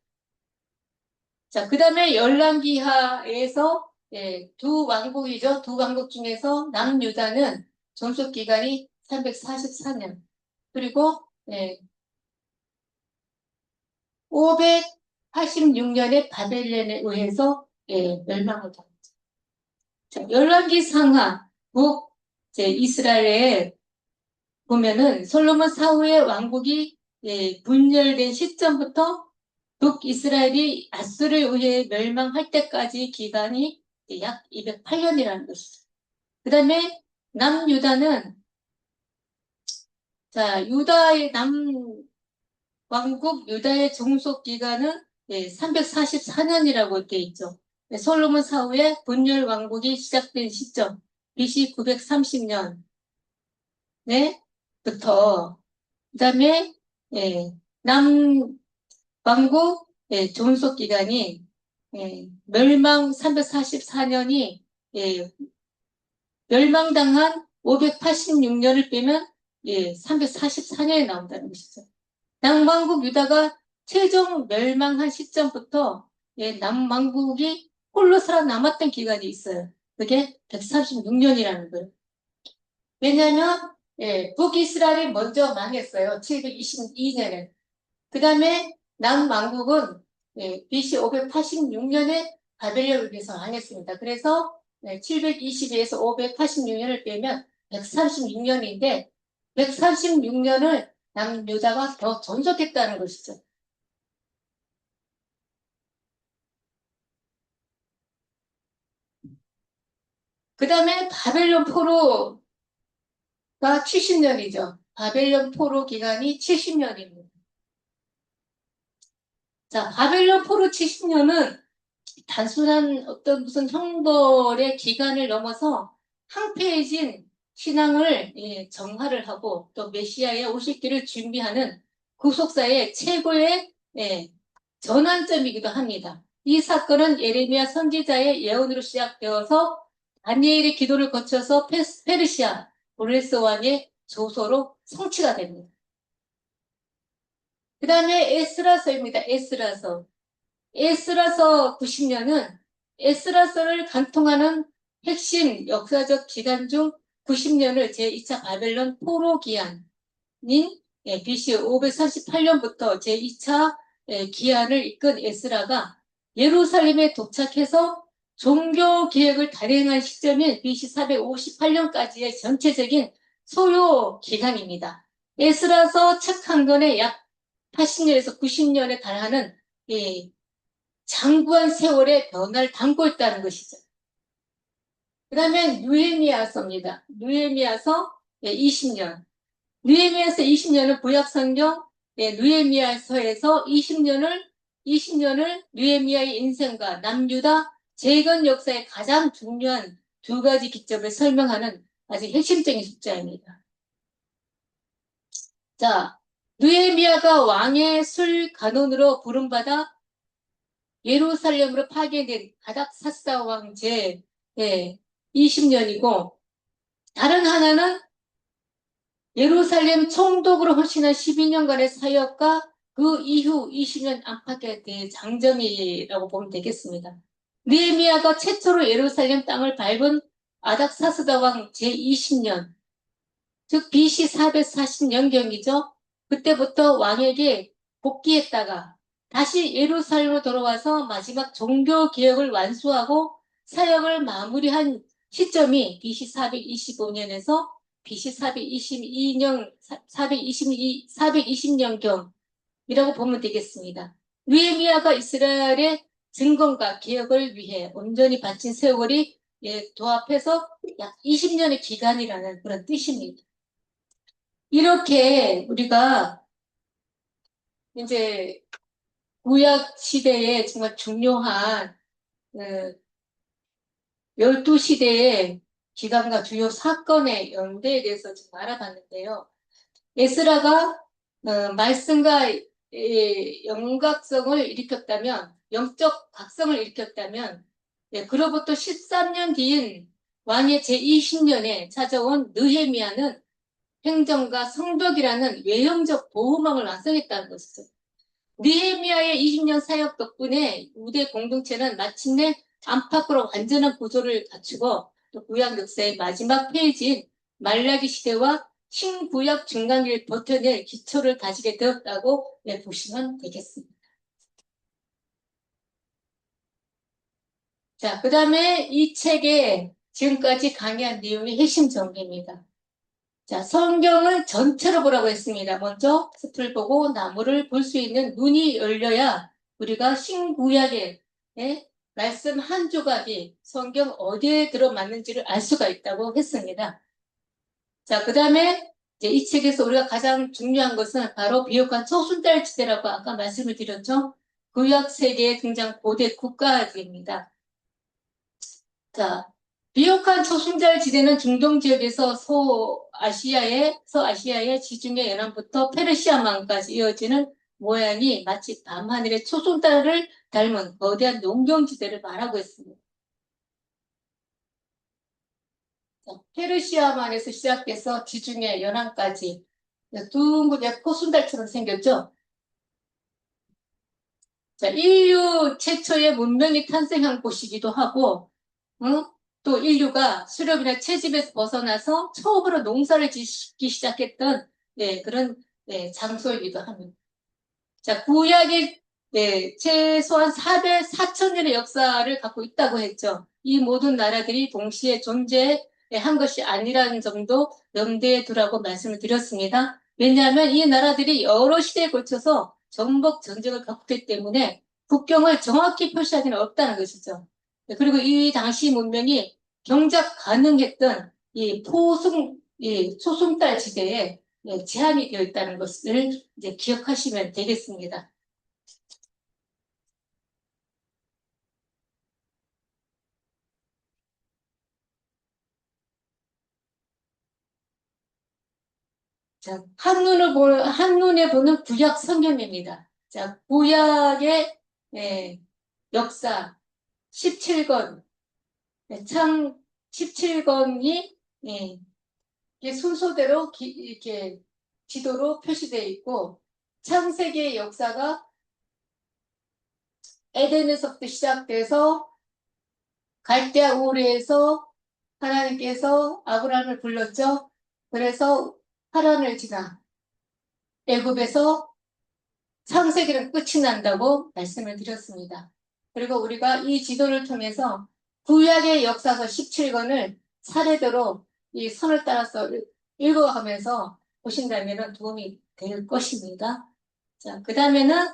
[SPEAKER 1] 자, 그 다음에 열왕기하에서 두 왕국이죠. 두 왕국 중에서 남유다는 종속 기간이 344년. 그리고 586년에 바벨론에 의해서 멸망을 당했죠. 자, 열왕기 상하 이스라엘에 보면은 솔로몬 사후의 왕국이 분열된 시점부터 북이스라엘이 아수르에 의해 멸망할 때까지 기간이 약 208년이라는 것이죠. 그 다음에 남유다는 자, 왕국 유다의 종속 기간은 344년이라고 되어 있죠. 솔로몬 사후에 분열 왕국이 시작된 시점 BC 930년부터 그 다음에 남 왕국 종속 기간이 멸망 344년이 멸망당한 586년을 빼면 344년이 나온다는 것이죠. 남왕국 유다가 최종 멸망한 시점부터 남왕국이 홀로 살아남았던 기간이 있어요. 그게 136년이라는 거예요. 왜냐하면 북이스라엘이 먼저 망했어요. 722년에. 그 다음에 남왕국은 BC 586년에 바벨론에 의해서 망했습니다. 그래서 722에서 586년을 빼면 136년인데 136년을 남유다가 더 존속했다는 것이죠. 그 다음에 바벨론 포로가 70년이죠. 바벨론 포로 기간이 70년입니다. 자, 바벨론 포로 70년은 단순한 어떤 무슨 형벌의 기간을 넘어서 황폐해진 신앙을 정화를 하고 또 메시아의 오실 길을 준비하는 구속사의 최고의 전환점이기도 합니다. 이 사건은 예레미야 선지자의 예언으로 시작되어서 다니엘의 기도를 거쳐서 페르시아 고레스 왕의 조서로 성취가 됩니다. 그 다음에 에스라서입니다. 에스라서 90년은 에스라서를 간통하는 핵심 역사적 기간 중 90년을 제2차 바벨론 포로 기한인 BC 538년부터 제2차 기한을 이끈 에스라가 예루살렘에 도착해서 종교 개혁을 단행한 시점인 BC 458년까지의 전체적인 소요 기간입니다. 에스라서 책 한 권에 약 80년에서 90년에 달하는 장구한 세월의 변화를 담고 있다는 것이죠. 그 다음에 느헤미야서입니다. 느헤미야서 20년. 느헤미야서 20년은 구약성경 느헤미야서에서 20년을 느헤미야의 인생과 남유다 재건 역사의 가장 중요한 두 가지 기점을 설명하는 아주 핵심적인 숫자입니다. 자, 느헤미야가 왕의 술 간원으로 부름받아 예루살렘으로 파견된 아닥사스다 왕제 20년이고, 다른 하나는 예루살렘 총독으로 헌신한 12년간의 사역과 그 이후 20년 안팎에 대해 장정이라고 보면 되겠습니다. 느헤미야가 최초로 예루살렘 땅을 밟은 아닥사스다 왕 제20년, 즉 BC 440년경이죠. 그때부터 왕에게 복귀했다가 다시 예루살렘으로 돌아와서 마지막 종교 개혁을 완수하고 사역을 마무리한 시점이 BC 425년에서 BC 422년, 420년경이라고 보면 되겠습니다. 느헤미야가 이스라엘의 증건과 개혁을 위해 온전히 바친 세월이 도합해서 약 20년의 기간이라는 그런 뜻입니다. 이렇게 우리가 이제 구약 시대에 정말 중요한 12시대의 기간과 주요 사건의 연대에 대해서 좀 알아봤는데요. 에스라가 말씀과 영각성을 일으켰다면, 영적 각성을 일으켰다면, 그로부터 13년 뒤인 왕의 제20년에 찾아온 느헤미야는 행정과 성벽이라는 외형적 보호망을 완성했다는 것이죠. 느헤미야의 20년 사역 덕분에 유대 공동체는 마침내 안팎으로 완전한 구조를 갖추고 또 구약 역사의 마지막 페이지인 말라기 시대와 신구약 중간기를 버텨낼 기초를 다지게 되었다고 보시면 되겠습니다. 자, 그 다음에 이 책에 지금까지 강의한 내용의 핵심 정리입니다. 자, 성경을 전체로 보라고 했습니다. 먼저 숲을 보고 나무를 볼 수 있는 눈이 열려야 우리가 신구약의 말씀 한 조각이 성경 어디에 들어맞는지를 알 수가 있다고 했습니다. 자, 그 다음에 이 책에서 우리가 가장 중요한 것은 바로 비옥한 초순달지대라고 아까 말씀을 드렸죠. 구약 세계에 등장 고대 국가들입니다. 자, 비옥한 초순달 지대는 중동 지역에서 서아시아의 지중해 연안부터 페르시아만까지 이어지는 모양이 마치 밤하늘의 초순달을 닮은 거대한 농경지대를 말하고 있습니다. 자, 페르시아만에서 시작해서 지중해 연안까지 둥근 초순달처럼 생겼죠. 자, 인류 최초의 문명이 탄생한 곳이기도 하고, 또 인류가 수렵이나 채집에서 벗어나서 처음으로 농사를 짓기 시작했던 그런 장소이기도 합니다. 자, 구약이 최소한 4,000년의 역사를 갖고 있다고 했죠. 이 모든 나라들이 동시에 존재한 것이 아니라는 점도 염두에 두라고 말씀을 드렸습니다. 왜냐하면 이 나라들이 여러 시대에 걸쳐서 전복 전쟁을 겪었기 때문에 국경을 정확히 표시하기는 없다는 것이죠. 그리고 이 당시 문명이 경작 가능했던 이 초승달 지대에 제한이 되어 있다는 것을 이제 기억하시면 되겠습니다. 자, 한눈에 보는 구약 성경입니다. 자, 구약의 역사 17권, 창 17권이 순서대로 이렇게 지도로 표시되어 있고, 창세기의 역사가 에덴에서부터 시작돼서 갈대아 우르에서 하나님께서 아브라함을 불렀죠. 그래서 하란을 지나 애굽에서 창세기는 끝이 난다고 말씀을 드렸습니다. 그리고 우리가 이 지도를 통해서 구약의 역사서 17권을 차례대로 이 선을 따라서 읽어가면서 보신다면 도움이 될 것입니다. 자, 그 다음에는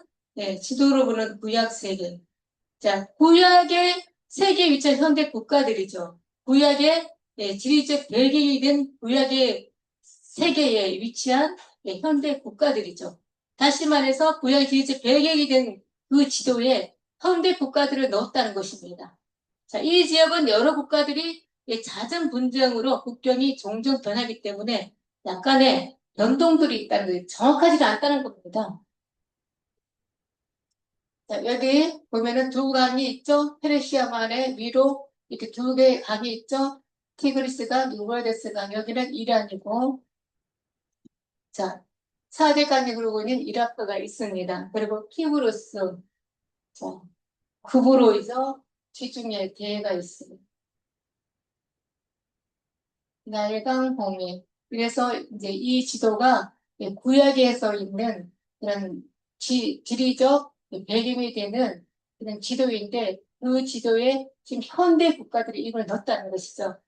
[SPEAKER 1] 지도로 보는 구약 세계. 자, 구약의 세계 위치한 현대 국가들이죠. 구약의 지리적 배경이 된 구약의 세계에 위치한 현대 국가들이죠. 다시 말해서 구약의 지리적 배경이 된 그 지도에 현대 국가들을 넣었다는 것입니다. 자, 이 지역은 여러 국가들이 잦은 분쟁으로 국경이 종종 변하기 때문에 약간의 변동들이 있다는 게 정확하지가 않다는 겁니다. 자, 여기 보면은 두 강이 있죠? 페르시아만의 위로 이렇게 두 개의 강이 있죠? 티그리스강, 유브라데스강, 여기는 이란이고, 자, 4대 강이 흐르고 있는 이라크가 있습니다. 그리고 키브루스, 자, 구브로이죠? 지중해 대해가 있습니다. 나일강 홍해. 그래서 이제 이 지도가 구약에서 있는 그런 지리적 배경이 되는 그런 지도인데 그 지도에 지금 현대 국가들이 이걸 넣었다는 것이죠.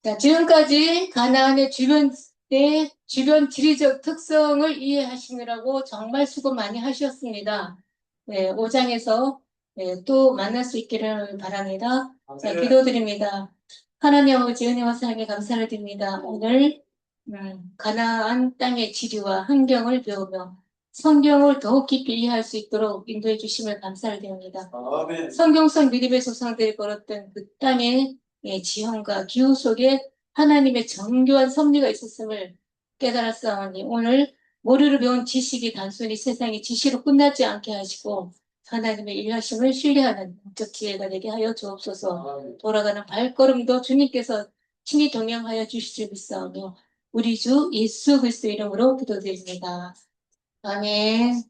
[SPEAKER 1] 자, 지금까지 가나안의 주변 지리적 특성을 이해하시느라고 정말 수고 많이 하셨습니다. 네, 5장에서 또 만날 수 있기를 바랍니다. 자, 기도드립니다. 하나님 아버지 은혜와 사랑에 감사를 드립니다. 오늘 가나안 땅의 지리와 환경을 배우며 성경을 더욱 깊이 이해할 수 있도록 인도해 주심을 감사를 드립니다. 성경성 믿음의 조상들이 걸었던 그 땅의 지형과 기후 속에 하나님의 정교한 섭리가 있었음을 깨달았사오니 오늘 머리로 배운 지식이 단순히 세상의 지시로 끝나지 않게 하시고 하나님의 일하심을 신뢰하는 영적 지혜가 되게 하여 주옵소서. 돌아가는 발걸음도 주님께서 친히 동행하여 주실 줄 믿사오며 우리 주 예수 그리스도 이름으로 기도드립니다. 아멘.